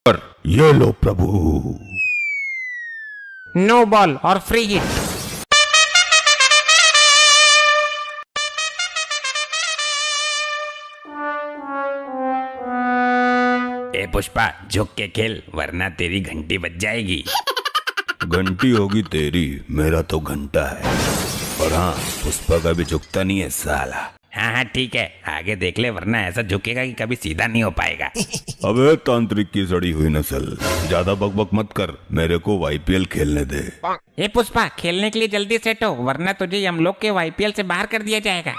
पर ये लो प्रभु। No ball और फ्री हिट। ए पुष्पा, झुक के खेल वरना तेरी घंटी बज जाएगी। घंटी होगी तेरी, मेरा तो घंटा है। और हाँ, पुष्पा का भी झुकता नहीं है साला। हाँ हाँ ठीक है, आगे देख ले वरना ऐसा झुकेगा कि कभी सीधा नहीं हो पाएगा। अबे तांत्रिक की सड़ी हुई नस्ल, ज्यादा बकबक मत कर, मेरे को आईपीएल खेलने दे। ए पुष्पा, खेलने के लिए जल्दी सेट हो वरना तुझे हम लोग के आईपीएल से बाहर कर दिया जाएगा।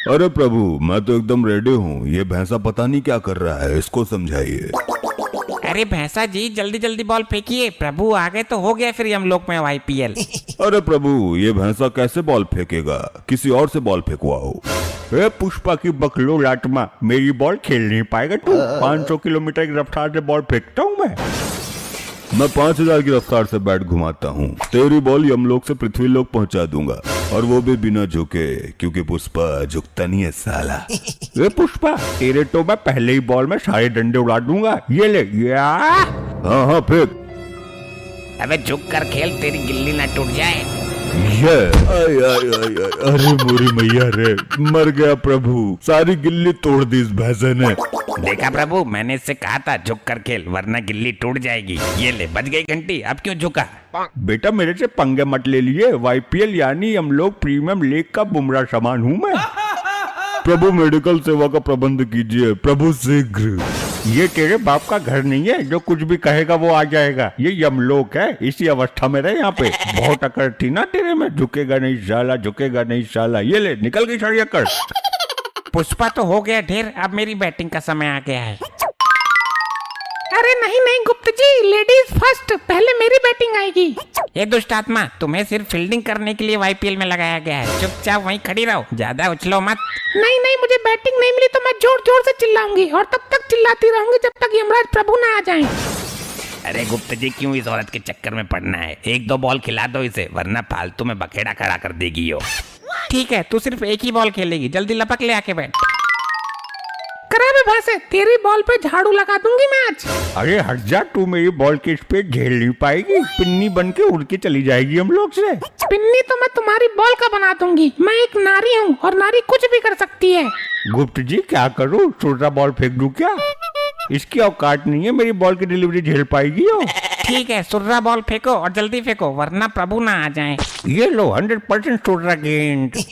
अरे प्रभु, मैं तो एकदम रेडी हूँ। ये भैंसा पता नहीं क्या कर रहा है, इसको समझाइए। अरे भैंसा जी, जल्दी जल्दी बॉल फेंकिए, प्रभु आ गए तो हो गया फिर हम लोग में आईपीएल। अरे प्रभु, ये भैंसा कैसे बॉल फेंकेगा, किसी और से बॉल फेंकवाओ। ए पुष्पा की बकलो लाटमा, मेरी बॉल खेल नहीं पाएगा तू। 500 किलोमीटर की रफ्तार से बॉल फेंकता हूँ मैं 5000 की रफ्तार से बैट घुमाता हूँ। तेरी बॉल यमलोक से पृथ्वीलोक पहुँचा दूंगा, और वो भी बिना झुके, क्योंकि पुष्पा झुकता नहीं है साला। ए पुष्पा, तेरे तो मैं पहले ही बॉल में सारे डंडे उड़ा दूंगा। ये ले या। हाँ हाँ फेंक। अबे झुक कर खेल, तेरी गिल्ली ना टूट जाए। ये आय आय आय आय, अरे मोरी मैया रे, मर गया प्रभु, सारी गिल्ली तोड़ दी इस भैंसे ने। देखा प्रभु, मैंने इससे कहा था झुक कर खेल वरना गिल्ली टूट जाएगी। ये ले, बज गई घंटी, अब क्यों झुका? बेटा मेरे से पंगे मत ले लिए, आईपीएल यानी हम लोग प्रीमियम लीग का बुमराह सामान हूँ मैं। प्रभु मेडिकल सेवा का प्रबंध कीजिए प्रभु, शीघ्र। ये तेरे बाप का घर नहीं है जो कुछ भी कहेगा वो आ जाएगा। ये यमलोक है, इसी अवस्था में रहे यहाँ पे। बहुत अकड़ थी ना तेरे में, झुकेगा नहीं साला, झुकेगा नहीं साला। ये ले, निकल गई सारी अकड़। पुष्पा तो हो गया ढेर, अब मेरी बैटिंग का समय आ गया है। अरे नहीं नहीं गुप्त जी, लेडीज फर्स्ट, पहले मेरी बैटिंग आएगी। ये दुष्ट आत्मा, तुम्हें सिर्फ फील्डिंग करने के लिए आईपीएल में लगाया गया है, चुपचाप वहीं खड़ी रहो, ज्यादा उछलो मत। नहीं नहीं, मुझे बैटिंग नहीं मिली तो मैं जोर जोर से चिल्लाऊंगी, और तब तक चिल्लाती रहूंगी जब तक यमराज प्रभु ना आ जाएं। अरे गुप्त जी, क्यों इस औरत के चक्कर में पड़ना है? एक दो बॉल खिला दो इसे, वरना फालतू में बखेड़ा खड़ा कर देगी यो। ठीक है, तू सिर्फ एक ही बॉल खेलेगी, जल्दी लपक ले आके बैठ। करा बे भासे, तेरी बॉल पे झाड़ू लगा दूंगी मैं आज। अरे हट जा, तू मेरी बॉल की स्पीड झेल नहीं पाएगी, पिन्नी बन के उड़ के चली जाएगी हम लोग से। पिन्नी तो मैं तुम्हारी बॉल का बना दूंगी, मैं एक नारी हूँ और नारी कुछ भी कर सकती है। गुप्त जी क्या करूँ, छोटा बॉल फेंक दूं क्या? इसकी औकात नहीं है मेरी बॉल की डिलीवरी झेल पाएगी हो। ठीक है, सुर्रा बॉल फेंको और जल्दी फेंको वरना प्रभु ना आ जाए। ये लो 100% सुर्रा गेंद।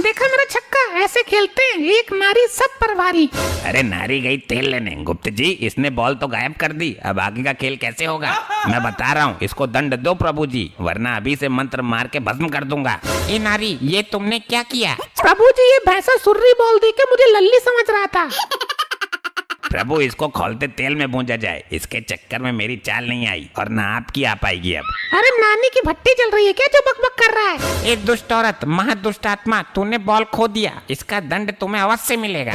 देखा मेरा छक्का, ऐसे खेलते हैं, एक नारी सब पर भारी। अरे नारी गई तेल लेने। गुप्त जी, इसने बॉल तो गायब कर दी, अब आगे का खेल कैसे होगा? मैं बता रहा हूँ, इसको दंड दो प्रभु जी, वरना अभी से मंत्र मार के भस्म कर दूंगा। ए नारी, ये तुमने क्या किया? प्रभु जी, ये भैंसा सुर्री बॉल दे के मुझे लल्ली समझ रहा था। प्रभु, इसको खोलते तेल में भूंजा जाए, इसके चक्कर में मेरी चाल नहीं आई और ना आपकी आ पाएगी अब। अरे नानी की भट्टी चल रही है क्या जो बकबक कर रहा है? एक दुष्ट औरत, महादुष्ट आत्मा, तूने बॉल खो दिया, इसका दंड तुम्हें अवश्य मिलेगा।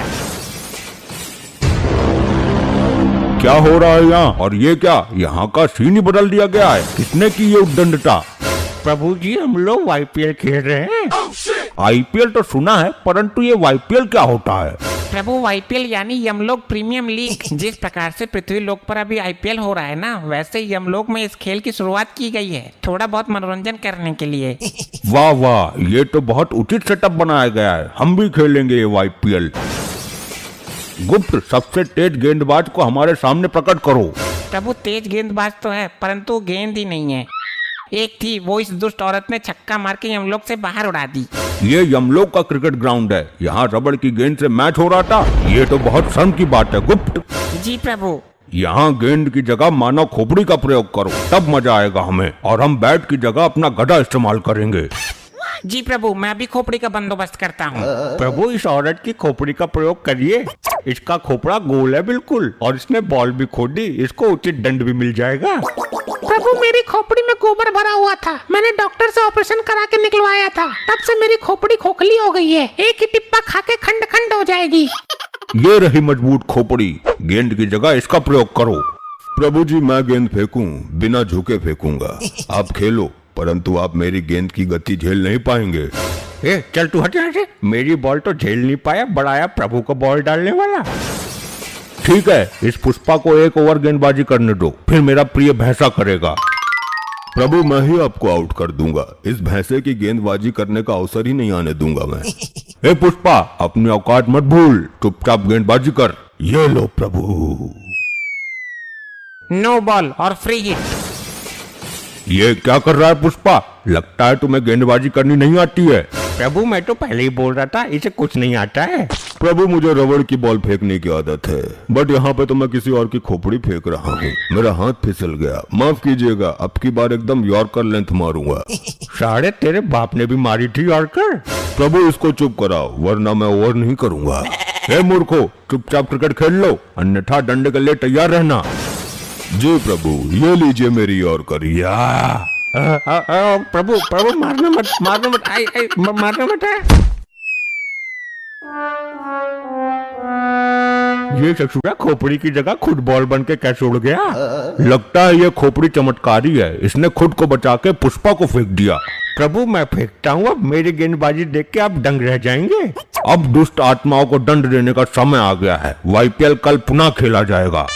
क्या हो रहा है यहाँ? और ये क्या, यहाँ का सीन ही बदल दिया गया है? किसने की ये उद्दंडता? प्रभु जी, हम लोग आईपीएल खेल रहे हैं। आईपीएल तो सुना है, परंतु ये आईपीएल क्या होता है? प्रभु, आईपीएल यानी यमलोक प्रीमियम लीग। जिस प्रकार से पृथ्वी लोक पर अभी आईपीएल हो रहा है ना, वैसे यमलोक में इस खेल की शुरुआत की गई है, थोड़ा बहुत मनोरंजन करने के लिए। वाह वाह, ये तो बहुत उचित सेटअप बनाया गया है, हम भी खेलेंगे ये आईपीएल। गुप्त, सबसे तेज गेंदबाज को हमारे सामने प्रकट करो। प्रभु, तेज गेंदबाज तो है, परंतु गेंद ही नहीं है। एक थी, वो इस दुष्ट औरत ने छक्का मार के यमलोक से बाहर उड़ा दी। ये यमलोक का क्रिकेट ग्राउंड है, यहाँ रबड़ की गेंद से मैच हो रहा था, ये तो बहुत शर्म की बात है। गुप्त जी प्रभु। यहाँ गेंद की जगह मानव खोपड़ी का प्रयोग करो, तब मजा आएगा हमें, और हम बैट की जगह अपना गधा इस्तेमाल करेंगे। जी प्रभु, मैं अभी खोपड़ी का बंदोबस्त करता हूँ। प्रभु, इस औरत की खोपड़ी का प्रयोग करिए, इसका खोपड़ा गोल है बिल्कुल, और इसने बॉल भी खो दी, इसको उचित दंड भी मिल जाएगा। प्रभु, मेरी खोपड़ी में गोबर भरा हुआ था, मैंने डॉक्टर से ऑपरेशन करा के निकलवाया था, तब से मेरी खोपड़ी खोखली हो गई है, एक ही टिप्पा खा के खंड खंड हो जाएगी। ये रही मजबूत खोपड़ी, गेंद की जगह इसका प्रयोग करो। प्रभु जी, मैं गेंद फेंकूं, बिना झुके फेंकूंगा। आप खेलो, परंतु आप मेरी गेंद की गति झेल नहीं पाएंगे। ए चल तू हट यहाँ से, मेरी बॉल तो झेल नहीं पाया, बढ़ाया प्रभु को बॉल डालने वाला। ठीक है, इस पुष्पा को एक ओवर गेंदबाजी करने दो, फिर मेरा प्रिय भैंसा करेगा। प्रभु मैं ही आपको आउट कर दूंगा, इस भैंसे की गेंदबाजी करने का अवसर ही नहीं आने दूंगा मैं। ए पुष्पा, अपनी औकात मत भूल, चुपचाप गेंदबाजी कर। ये लो प्रभु। नो बॉल और फ्री हिट। ये क्या कर रहा है पुष्पा? लगता है तुम्हें गेंदबाजी करनी नहीं आती है। प्रभु मैं तो पहले ही बोल रहा था, इसे कुछ नहीं आता है। प्रभु मुझे रबड़ की बॉल फेंकने की आदत है, बट यहाँ पे तो मैं किसी और की खोपड़ी फेंक रहा हूँ, मेरा हाथ फिसल गया, माफ कीजिएगा, अब की बार एकदम यॉर्कर लेंथ मारूंगा। साढ़े तेरे बाप ने भी मारी थी यॉर्कर। प्रभु इसको चुप कराओ, वरना मैं ओवर नहीं करूंगा। हे मूर्खो, चुपचाप क्रिकेट खेल लो, अन्यथा डंडे के लिए तैयार रहना। जी प्रभु, ये लीजिए मेरी यॉर्कर। या प्रभु प्रभु मारना मत, मारना मत, मारना मत है। ये ससुरा खोपड़ी की जगह खुद बॉल बन के कैसे उड़ गया? लगता है ये खोपड़ी चमत्कारी है, इसने खुद को बचा के पुष्पा को फेंक दिया। प्रभु मैं फेंकता हूँ, अब मेरी गेंदबाजी देख के आप दंग रह जाएंगे। अब दुष्ट आत्माओं को दंड देने का समय आ गया है। YPL कल पुनः खेला जाएगा।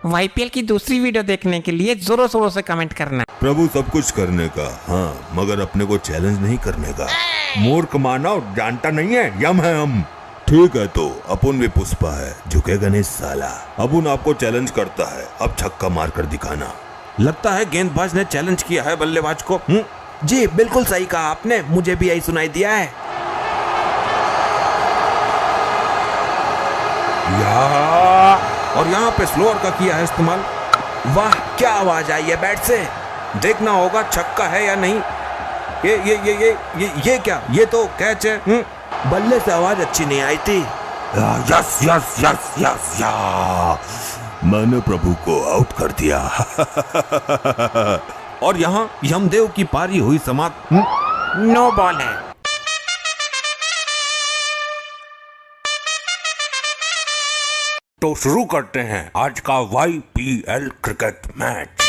YPL की दूसरी वीडियो देखने के लिए जोरों शोरों से कमेंट करना। प्रभु सब कुछ करने का, हाँ, मगर अपने को चैलेंज नहीं करने का। मूर्ख मानव, जानता नहीं है, यम है हम। ठीक है तो अपुन भी पुष्पा है, झुकेगा नहीं साला। अपुन आपको चैलेंज करता है, अब छक्का मार कर दिखाना। लगता है गेंदबाज ने चैलेंज किया है बल्लेबाज को। जी बिल्कुल सही कहा आपने, मुझे भी यही सुनाई दिया है। और यहाँ पे स्लोअर का किया है इस्तेमाल। वाह क्या आवाज आई है बैट से, देखना होगा छक्का है या नहीं। ये क्या, ये तो कैच है। बल्ले से आवाज अच्छी नहीं आई थी। यस यस यस यस या, मैंने प्रभु को आउट कर दिया। और यहाँ यमदेव की पारी हुई समाप्त। नो बॉल है। तो शुरू करते हैं आज का YPL क्रिकेट मैच।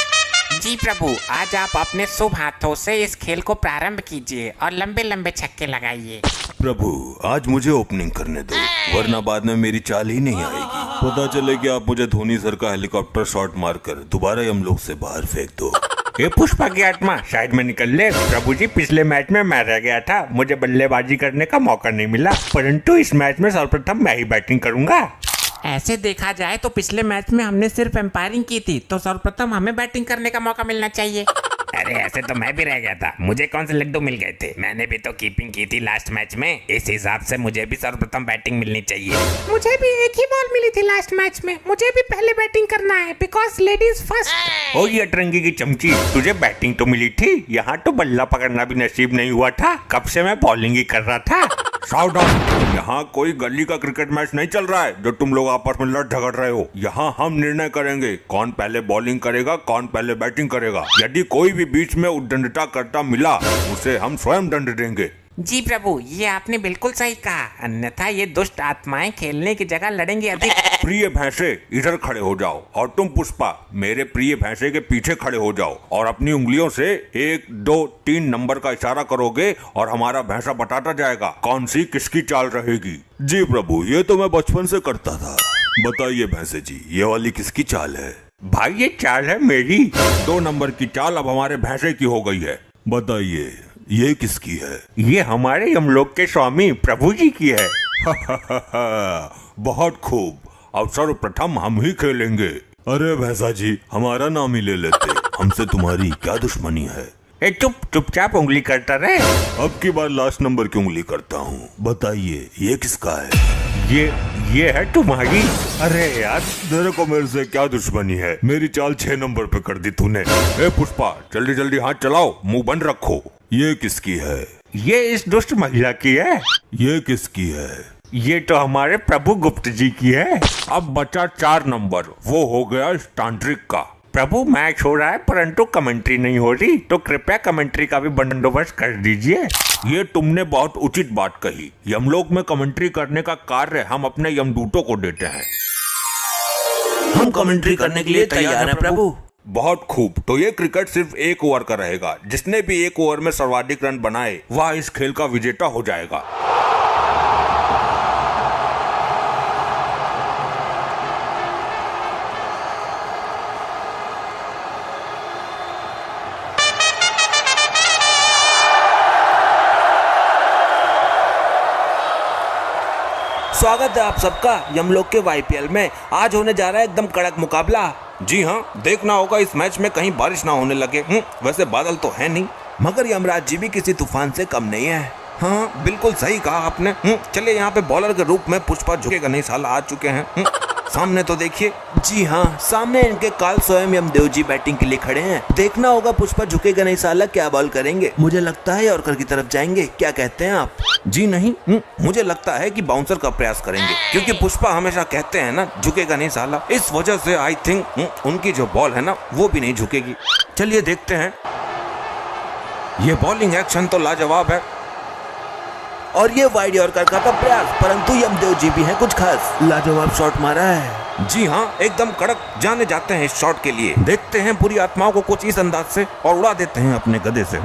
जी प्रभु, आज आप अपने शुभ हाथों से इस खेल को प्रारंभ कीजिए और लंबे लंबे छक्के लगाइए। प्रभु आज मुझे ओपनिंग करने दो, वरना बाद में मेरी चाल ही नहीं आएगी। पता चले कि आप मुझे धोनी सर का हेलीकॉप्टर शॉट मारकर दोबारा यमलोक से बाहर फेंक दो। ये पुष्पा की आत्मा शायद में निकल ले। प्रभु जी पिछले मैच में मैं रह गया था, मुझे बल्लेबाजी करने का मौका नहीं मिला, परंतु इस मैच में सर्वप्रथम मैं ही बैटिंग करूंगा। ऐसे देखा जाए तो पिछले मैच में हमने सिर्फ एम्पायरिंग की थी, तो सर्वप्रथम हमें बैटिंग करने का मौका मिलना चाहिए। अरे ऐसे तो मैं भी रह गया था, मुझे कौन से लड्डू मिल गए थे, मैंने भी तो कीपिंग की थी लास्ट मैच में, इस हिसाब से मुझे भी सर्वप्रथम बैटिंग मिलनी चाहिए। मुझे भी एक ही बॉल मिली थी लास्ट मैच में, मुझे भी पहले बैटिंग करना है, बिकॉज लेडीज फर्स्ट। ओ ये अतरंगी की चमची, तुझे बैटिंग तो मिली थी, यहाँ तो बल्ला पकड़ना भी नसीब नहीं हुआ था। कब से मैं बॉलिंग ही कर रहा था। सावधान, यहाँ कोई गली का क्रिकेट मैच नहीं चल रहा है जो तुम लोग आपस में लड़ झगड़ रहे हो। यहाँ हम निर्णय करेंगे कौन पहले बॉलिंग करेगा, कौन पहले बैटिंग करेगा। यदि कोई भी बीच में उद्दंडता करता मिला, उसे हम स्वयं दंड देंगे। जी प्रभु, ये आपने बिल्कुल सही कहा, अन्यथा ये दुष्ट आत्माएं खेलने की जगह लड़ेंगे अधिक। प्रिय भैंसे इधर खड़े हो जाओ, और तुम पुष्पा मेरे प्रिय भैंसे के पीछे खड़े हो जाओ, और अपनी उंगलियों से 1 2 3 नंबर का इशारा करोगे और हमारा भैंसा बताता जाएगा कौन सी किसकी चाल रहेगी। जी प्रभु, ये तो मैं बचपन से करता था। बताइए भैंसे जी, ये वाली किसकी चाल है? भाई ये चाल है मेरी। 2 नंबर की चाल अब हमारे भैंसे की हो गई है। बताइए ये किसकी है? ये हमारे यमलोक के स्वामी प्रभु जी की है। बहुत खूब, अब सर्वप्रथम हम ही खेलेंगे। अरे भैंसा जी, हमारा नाम ही ले लेते, हमसे तुम्हारी क्या दुश्मनी है? ए चुपचाप उंगली करता रहे। अब की बार लास्ट नंबर की उंगली करता हूँ। बताइए ये किसका है? ये है तुम्हारी। अरे यार, तेरे को मेरे से क्या दुश्मनी है? मेरी चाल 6 नंबर पे कर दी तूने। ए पुष्पा, जल्दी जल्दी हाथ चलाओ, मुंह बंद रखो। ये किसकी है? ये इस दुष्ट महिला की है। ये किसकी है? ये तो हमारे प्रभु गुप्त जी की है। अब बचा 4 नंबर, वो हो गया इस तांत्रिक का। प्रभु मैच हो रहा है परंतु कमेंट्री नहीं हो रही, तो कृपया कमेंट्री का भी बंदोबस्त कर दीजिए। ये तुमने बहुत उचित बात कही। यमलोक में कमेंट्री करने का कार्य हम अपने यमदूतों को देते हैं। हम कमेंट्री करने के लिए तैयार हैं प्रभु। बहुत खूब। तो ये क्रिकेट सिर्फ 1 ओवर का रहेगा। जिसने भी 1 ओवर में सर्वाधिक रन बनाए वह इस खेल का विजेता हो जाएगा। स्वागत है आप सबका यमलोक के YPL में। आज होने जा रहा है एकदम कड़क मुकाबला। जी हाँ, देखना होगा इस मैच में कहीं बारिश ना होने लगे। वैसे बादल तो है नहीं, मगर यमराज जी भी किसी तूफान से कम नहीं है। हाँ बिल्कुल सही कहा आपने। चलिए यहाँ पे बॉलर के रूप में पुष्पा झुकेगा नहीं साला आ चुके हैं। सामने तो देखिए। जी हाँ, सामने इनके काल स्वयं यमदेव जी बैटिंग के लिए खड़े हैं। देखना होगा पुष्पा झुकेगा नहीं साला क्या बॉल करेंगे। मुझे लगता है यॉर्कर की तरफ जाएंगे। क्या कहते हैं आप? जी नहीं, मुझे लगता है कि बाउंसर का प्रयास करेंगे, क्योंकि पुष्पा हमेशा कहते हैं ना झुकेगा नहीं साला। इस वजह से आई थिंक उनकी जो बॉल है ना वो भी नहीं झुकेगी। चलिए देखते हैं। ये बॉलिंग एक्शन तो लाजवाब है और ये वाइड यॉर्कर का था प्रयास, परंतु यमदेव जी भी हैं कुछ खास। लाजवाब शॉट मारा है। जी हाँ, एकदम कड़क जाने जाते हैं इस शॉट के लिए। देखते हैं बुरी आत्माओं को कुछ इस अंदाज से और उड़ा देते हैं अपने गधे से।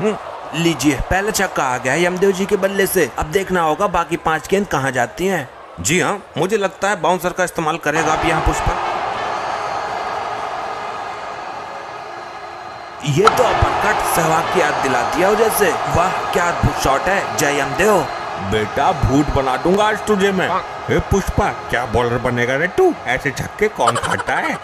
लीजिए पहले छक्का आ गया यमदेव जी के बल्ले से। अब देखना होगा बाकी 5 गेंद कहाँ जाती हैं। जी हाँ, मुझे लगता है बाउंसर का इस्तेमाल करेगा अब यहाँ पुष्पा। ये तो अपरकट सहवाग की याद दिला दिया हो जैसे। वाह क्या अद्भुत शॉट है जय यमदेव। बेटा भूत बना दूंगा आज तुझे मैं। ए पुष्पा, क्या बॉलर बनेगा रे तू? ऐसे छक्के कौन खाता है?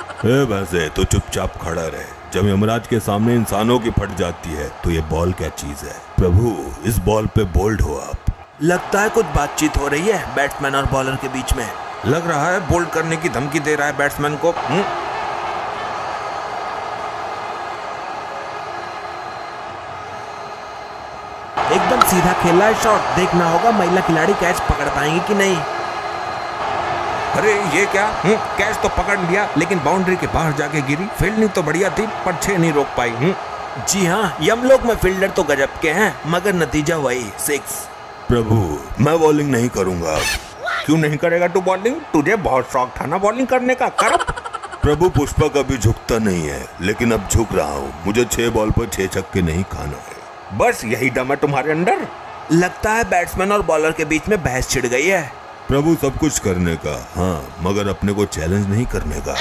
वैसे तो चुपचाप खड़ा रहे। जब यमराज के सामने इंसानों की फट जाती है तो ये बॉल क्या चीज है? प्रभु इस बॉल पे बोल्ड हो आप। लगता है कुछ बातचीत हो रही है बैट्समैन और बॉलर के बीच में। लग रहा है बोल्ड करने की धमकी दे रहा है बैट्समैन को। एकदम सीधा खेला है शॉट। देखना होगा महिला खिलाड़ी कैच पकड़ पाएंगी कि नहीं। अरे ये क्या, कैच तो पकड़ लिया लेकिन बाउंड्री के बाहर जाके गिरी। फील्डिंग तो बढ़िया थी पर 6 नहीं रोक पाई। जी हाँ, यमलोक में फील्डर तो गजब के हैं, मगर नतीजा वही 6। प्रभु मैं बॉलिंग नहीं करूंगा। क्यों नहीं करेगा तू बॉलिंग? तुझे बहुत शौक था ना बॉलिंग करने का, कर। प्रभु पुष्पा कभी झुकता नहीं है, लेकिन अब झुक रहा हूँ। मुझे 6 बॉल पर 6 छक्के नहीं खाना है। बस यही दम है तुम्हारे अंदर। लगता है बैट्समैन और बॉलर के बीच में बहस छिड़ गई है। प्रभु सब कुछ करने का, हाँ, मगर अपने को चैलेंज नहीं करने का।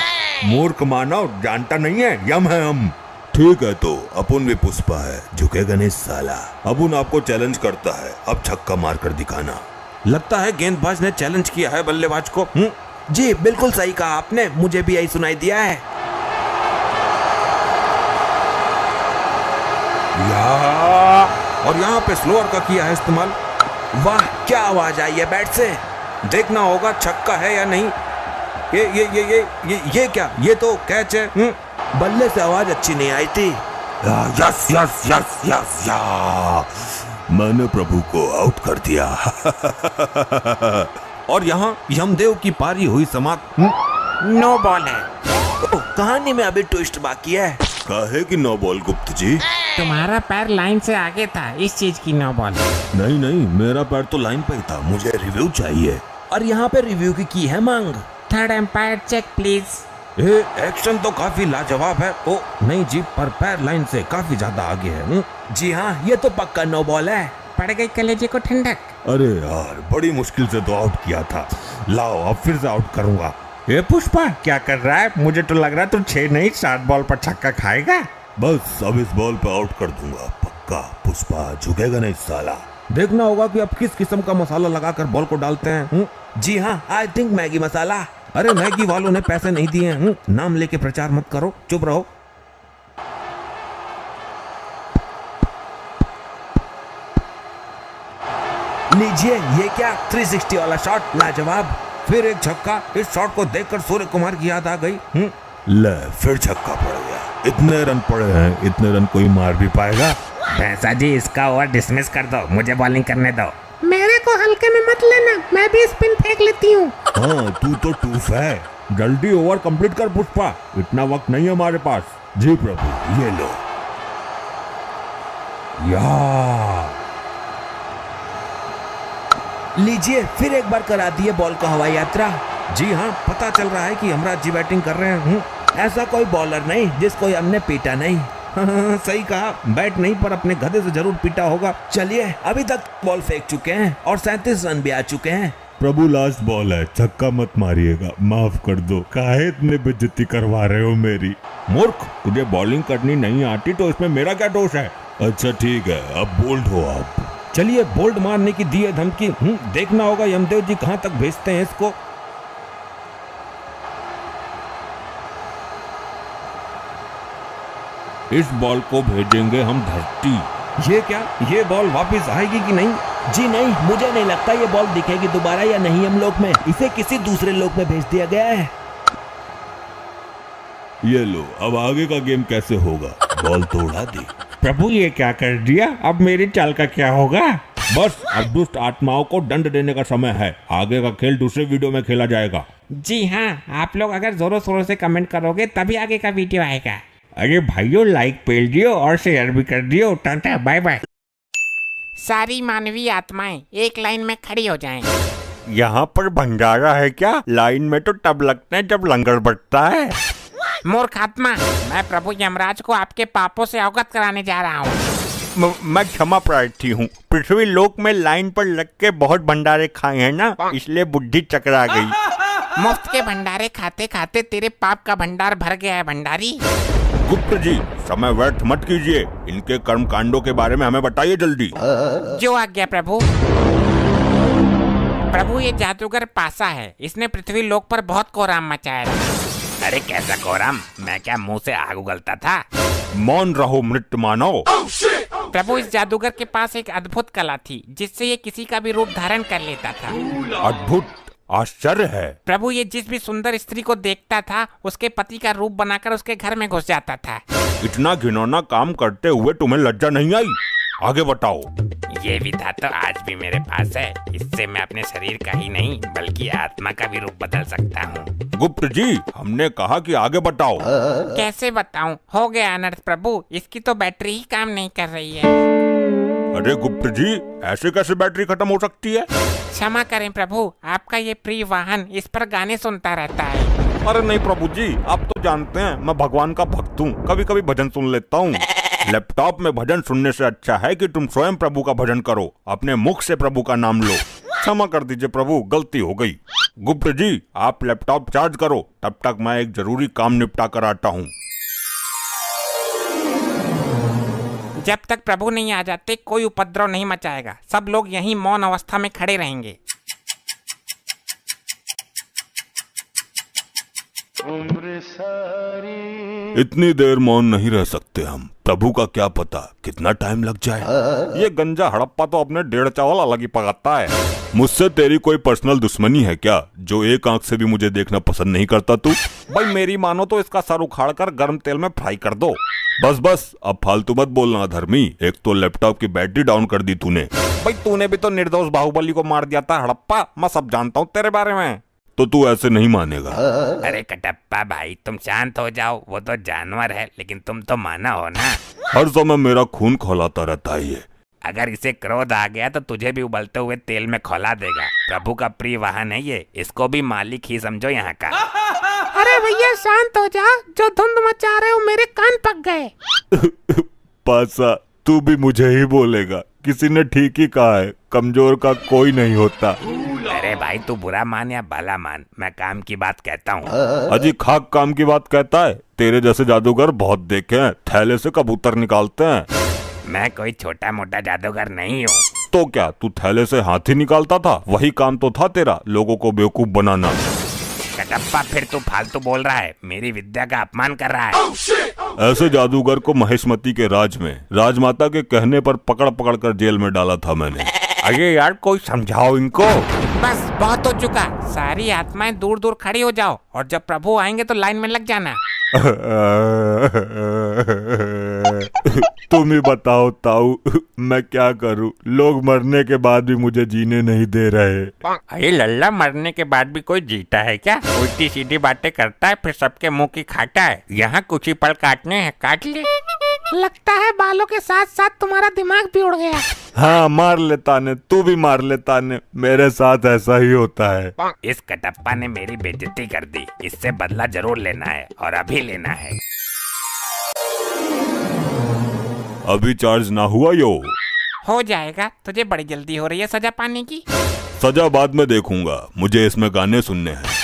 मूर्ख मानव, जानता नहीं है यम है हम। ठीक है तो अपुन भी पुष्पा है, झुकेगा नहीं साला। अपुन आपको चैलेंज करता है, अब छक्का मार कर दिखाना। लगता है गेंदबाज ने चैलेंज किया है बल्लेबाज को। जी बिल्कुल सही कहा आपने, मुझे भी यही सुनाई दिया है। और यहाँ पे स्लोअर का किया है इस्तेमाल। वाह क्या आवाज आई है बैट से। देखना होगा छक्का है या नहीं। ये क्या, ये तो कैच है। बल्ले से आवाज अच्छी नहीं आई थी। यस यस यस यस या, मैंने प्रभु को आउट कर दिया। और यहाँ यमदेव की पारी हुई समाप्त। नो बॉल है। कहानी में अभी ट्विस्ट बाकी है। काहे की नो बॉल गुप्त जी? तुम्हारा पैर लाइन से आगे था, इस चीज की नो बॉल। नहीं नहीं, मेरा पैर तो लाइन पे ही था। मुझे रिव्यू चाहिए। और यहाँ पे रिव्यू की है मांग। Third umpire check please. Action तो काफी लाजवाब है। ओ नहीं जी, पर पैर लाइन से काफी ज्यादा आगे है। जी हाँ, ये तो पक्का नो बॉल है। पड़ गई कलेजे को ठंडक। अरे यार, बड़ी मुश्किल से तो आउट किया था। लाओ अब फिर से आउट करूंगा। ये पुष्पा क्या कर रहा है? मुझे तो लग रहा है तू 6 नहीं 7 बॉल पर छक्का खाएगा। बस अब इस बॉल पे आउट कर दूंगा पक्का। पुष्पा झुकेगा नहीं साला। देखना होगा कि अब किस किस्म का मसाला लगाकर बॉल को डालते हैं। जी हाँ, आई थिंक मैगी मसाला। अरे मैगी वालों ने पैसे नहीं दिए हैं। नाम लेके प्रचार मत करो, चुप रहो। लीजिए ये क्या 360 वाला शॉट, लाजवाब। फिर एक छक्का। इस शॉट को देखकर सूर्य कुमार की याद आ गई। ले फिर छक्का पड़ गया। इतने रन पड़े हैं, इतने रन कोई मार भी पाएगा? भैंसा जी इसका ओवर डिसमिस कर दो, मुझे बॉलिंग करने दो। मेरे को हल्के में मत लेना, मैं भी स्पिन फेंक लेती हूँ। हाँ तू तो टूफ है। जल्दी ओवर कंप्लीट कर पुष्पा, इतना वक्त नहीं है हमारे पास। जी प्रभु, ये लो। या लीजिए फिर एक बार करा दिए बॉल को हवाई यात्रा। जी हाँ, पता चल रहा है कि यमराज जी बैटिंग कर रहे हैं। ऐसा कोई बॉलर नहीं जिसको हमने पीटा नहीं। सही कहा, बैट नहीं पर अपने गधे से जरूर पीटा होगा। चलिए, अभी तक बॉल फेंक चुके हैं और 37 रन भी आ चुके हैं। प्रभु लास्ट बॉल है, छक्का मत मारिएगा, माफ कर दो। काहे इतने बेइज्जती करवा रहे हो मेरी? मूर्ख, तुझे बॉलिंग करनी नहीं आती तो इसमें मेरा क्या दोष है? अच्छा ठीक है, अब बोल्ड हो आप। चलिए, बोल्ड मारने की दी है धमकी। देखना होगा यमदेव जी कहां तक भेजते हैं इसको। इस बॉल को भेजेंगे हम धरती। ये क्या, ये बॉल वापस आएगी कि नहीं? जी नहीं, मुझे नहीं लगता ये बॉल दिखेगी दोबारा या नहीं यमलोक में। इसे किसी दूसरे लोक में भेज दिया गया है। ये लो, अब आगे का गेम कैसे होगा? बॉल तो उड़ा दी। प्रभु ये क्या कर दिया? अब मेरी चाल का क्या होगा? बस, अब दुष्ट आत्माओं को दंड देने का समय है। आगे का खेल दूसरे वीडियो में खेला जाएगा। जी हाँ, आप लोग अगर जोरों शोरों से कमेंट करोगे तभी आगे का वीडियो आएगा। अरे भाइयों, लाइक पेल दियो और शेयर भी कर दियो। Tata bye bye. सारी मानवीय आत्माएं एक लाइन में खड़ी हो जाएं। यहाँ पर भंडारा है क्या? लाइन में तो तब लगता है जब लंगर बटता है। मूर्ख आत्मा, मैं प्रभु यमराज को आपके पापों से अवगत कराने जा रहा हूँ। मैं क्षमा प्रार्थी हूँ। पृथ्वी लोक में लाइन पर लग के बहुत भंडारे खाए हैं ना, इसलिए बुद्धि चकरा गई। मुफ्त के भंडारे खाते खाते तेरे पाप का भंडार भर गया है भंडारी। गुप्त जी, समय व्यर्थ मत कीजिए। इनके कर्म कांडों के बारे में हमें बताइए जल्दी। जो आज्ञा प्रभु। प्रभु, ये जादूगर पासा है, इसने पृथ्वी लोक पर बहुत कोहराम मचाया था। अरे कैसा कोहराम? मैं क्या मुंह से आग उगलता था? मौन रहो मृत मानव। प्रभु, इस जादूगर के पास एक अद्भुत कला थी जिससे ये किसी का भी रूप धारण कर लेता था। अद्भुत? आश्चर्य है। प्रभु, ये जिस भी सुंदर स्त्री को देखता था उसके पति का रूप बनाकर उसके घर में घुस जाता था। इतना घिनौना काम करते हुए तुम्हें लज्जा नहीं आई? आगे बताओ। ये विधा तो आज भी मेरे पास है। इससे मैं अपने शरीर का ही नहीं बल्कि आत्मा का भी रूप बदल सकता हूँ। गुप्त जी, हमने कहा कि आगे बताओ। कैसे बताऊं? हो गया अनर्थ प्रभु, इसकी तो बैटरी ही काम नहीं कर रही है। अरे गुप्त जी, ऐसे कैसे बैटरी खत्म हो सकती है? क्षमा करें प्रभु, आपका ये प्रिय वाहन इस पर गाने सुनता रहता है। अरे नहीं प्रभु जी, आप तो जानते हैं मैं भगवान का भक्त हूँ, कभी कभी भजन सुन लेता हूँ। लैपटॉप में भजन सुनने से अच्छा है कि तुम स्वयं प्रभु का भजन करो, अपने मुख से प्रभु का नाम लो। क्षमा कर दीजिए प्रभु, गलती हो गई। गुप्त जी, आप लैपटॉप चार्ज करो, तब तक मैं एक जरूरी काम निपटा कर आता हूँ। जब तक प्रभु नहीं आ जाते कोई उपद्रव नहीं मचाएगा। सब लोग यहीं मौन अवस्था में खड़े रहेंगे। इतनी देर मौन नहीं रह सकते हम। प्रभु का क्या पता कितना टाइम लग जाए। ये गंजा हड़प्पा तो अपने 1.5 चावल अलग ही पकाता है। मुझसे तेरी कोई पर्सनल दुश्मनी है क्या, जो एक आंख से भी मुझे देखना पसंद नहीं करता तू? भाई मेरी मानो तो इसका सर उखाड़ कर गर्म तेल में फ्राई कर दो। बस बस, अब फालतू मत बोलना धर्मी। एक तो लैपटॉप की बैटरी डाउन कर दी तूने। भाई तूने भी तो निर्दोष बाहुबली को मार दिया था हड़प्पा, मैं सब जानता हूँ तेरे बारे में। तो तू ऐसे नहीं मानेगा। अरे कटप्पा भाई, तुम शांत हो जाओ। वो तो जानवर है लेकिन तुम तो माना हो ना। हर समय मेरा खून खौलाता रहता है ये। अगर इसे क्रोध आ गया तो तुझे भी उबलते हुए तेल में खौला देगा। प्रभु का प्रिय वाहन है ये, इसको भी मालिक ही समझो यहाँ का। अरे भैया शांत हो जा, जो धुंध मचा रहे हो मेरे कान पक गए। पासा, तू भी मुझे ही बोलेगा? किसी ने ठीक ही कहा है, कमजोर का कोई नहीं होता। अरे भाई, तू बुरा मान या भला मान, मैं काम की बात कहता हूँ। अजी खाक काम की बात कहता है? तेरे जैसे जादूगर बहुत देखे हैं, थैले से कबूतर निकालते हैं। मैं कोई छोटा मोटा जादूगर नहीं हूँ। तो क्या तू थैले से हाथी निकालता था? वही काम तो था तेरा, लोगों को बेवकूफ बनाना। कटप्पा, फिर तू फालतू बोल रहा है, मेरी विद्या का अपमान कर रहा है। ऐसे जादूगर को महेशमती के राज में राजमाता के कहने पर पकड़ पकड़ कर जेल में डाला था मैंने। अरे यार, कोई समझाओ इनको। बस बहुत हो चुका, सारी आत्माएं दूर दूर खड़ी हो जाओ और जब प्रभु आएंगे तो लाइन में लग जाना। तुम ही बताओ ताऊ, मैं क्या करूं? लोग मरने के बाद भी मुझे जीने नहीं दे रहे। अरे लल्ला, मरने के बाद भी कोई जीता है क्या? उल्टी सीधी बातें करता है फिर सबके मुंह की खाता है। यहाँ कुछ ही पल काटने हैं, काट ले। लगता है बालों के साथ साथ तुम्हारा दिमाग भी उड़ गया। हाँ मार ले ताने, तू भी मार ले ताने, मेरे साथ ऐसा ही होता है। इस कटप्पा ने मेरी बेइज्जती कर दी, इससे बदला जरूर लेना है और अभी लेना है। अभी चार्ज ना हुआ यो? हो जाएगा, तुझे बड़ी जल्दी हो रही है सजा पाने की। सजा बाद में देखूंगा, मुझे इसमें गाने सुनने हैं।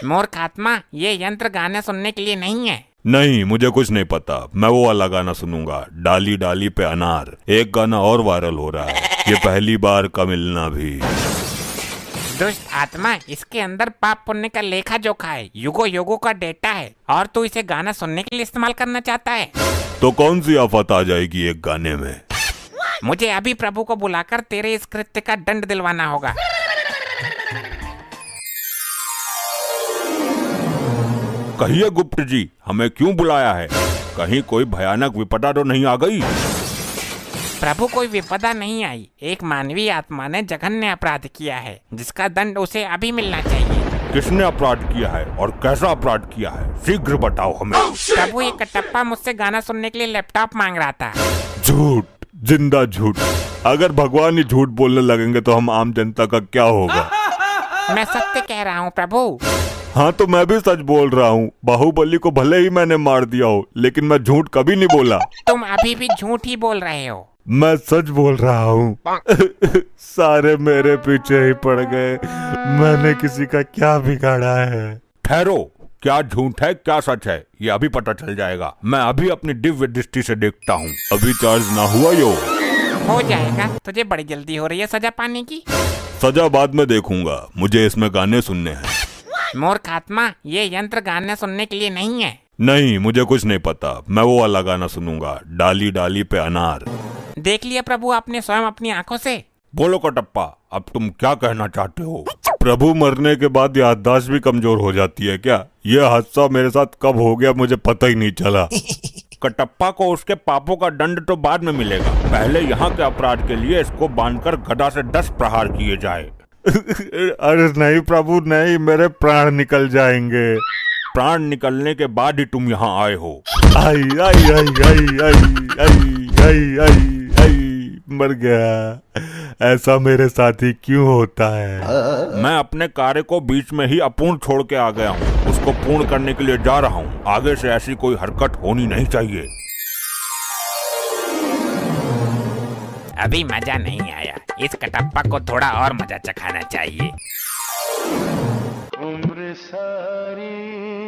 मूर्ख आत्मा, ये यंत्र गाने सुनने के लिए नहीं है। नहीं, मुझे कुछ नहीं पता, मैं वो वाला गाना सुनूंगा, डाली डाली पे अनार। एक गाना और वायरल हो रहा है, ये पहली बार का मिलना भी। दुष्ट आत्मा, इसके अंदर पाप पुण्य का लेखा जोखा है, युगो युगो का डेटा है, और तू इसे गाना सुनने के लिए इस्तेमाल करना चाहता है। तो कौन सी आफत आ जाएगी एक गाने में? मुझे अभी प्रभु को बुलाकर तेरे इस कृत्य का दंड दिलवाना होगा। कहिए गुप्त जी, हमें क्यों बुलाया है? कहीं कोई भयानक विपदा तो नहीं आ गई? प्रभु, कोई विपदा नहीं आई, एक मानवीय आत्मा ने जघन्य अपराध किया है, जिसका दंड उसे अभी मिलना चाहिए। किसने अपराध किया है और कैसा अपराध किया है? शीघ्र बताओ हमें। प्रभु, ये कटप्पा मुझसे गाना सुनने के लिए लैपटॉप मांग रहा था। झूठ, जिंदा झूठ। अगर भगवान ही झूठ बोलने लगेंगे तो हम आम जनता का क्या होगा? मैं सत्य कह रहा हूँ प्रभु। हाँ तो मैं भी सच बोल रहा हूँ। बाहुबली को भले ही मैंने मार दिया हो, लेकिन मैं झूठ कभी नहीं बोला। तुम अभी भी झूठ ही बोल रहे हो। मैं सच बोल रहा हूँ। सारे मेरे पीछे ही पड़ गए, मैंने किसी का क्या बिगाड़ा है? ठहरो, क्या झूठ है क्या सच है ये अभी पता चल जाएगा। मैं अभी अपनी दिव्य दृष्टि से देखता हूँ। अभी चार्ज ना हुआ यो? हो जाएगा, तुझे बड़ी जल्दी हो रही है सजा पाने की। सजा बाद में देखूंगा, मुझे इसमें गाने सुनने हैं। मूर्ख आत्मा, ये यंत्र गाने सुनने के लिए नहीं है। नहीं, मुझे कुछ नहीं पता, मैं वो वाला गाना सुनूंगा, डाली डाली पे अनार। देख लिया प्रभु आपने स्वयं अपनी आंखों से। बोलो कटप्पा, अब तुम क्या कहना चाहते हो? प्रभु, मरने के बाद याददाश्त भी कमजोर हो जाती है क्या? यह हादसा मेरे साथ कब हो गया मुझे पता ही नहीं चला। कटप्पा को उसके पापों का दंड तो बाद में मिलेगा, पहले यहाँ के अपराध के लिए इसको बांधकर गदा से 10 प्रहार किए जाए। अरे नहीं प्रभु नहीं, मेरे प्राण निकल जाएंगे। प्राण निकलने के बाद ही तुम यहाँ आए हो। आई आई आई आई आई आई आई आई आई, मर गया। ऐसा मेरे साथ ही क्यों होता है? मैं अपने कार्य को बीच में ही अपूर्ण छोड़ के आ गया हूँ, उसको पूर्ण करने के लिए जा रहा हूँ। आगे से ऐसी कोई हरकत होनी नहीं चाहिए। अभी मजा नहीं आया, इस कटप्पा को थोड़ा और मजा चखाना चाहिए।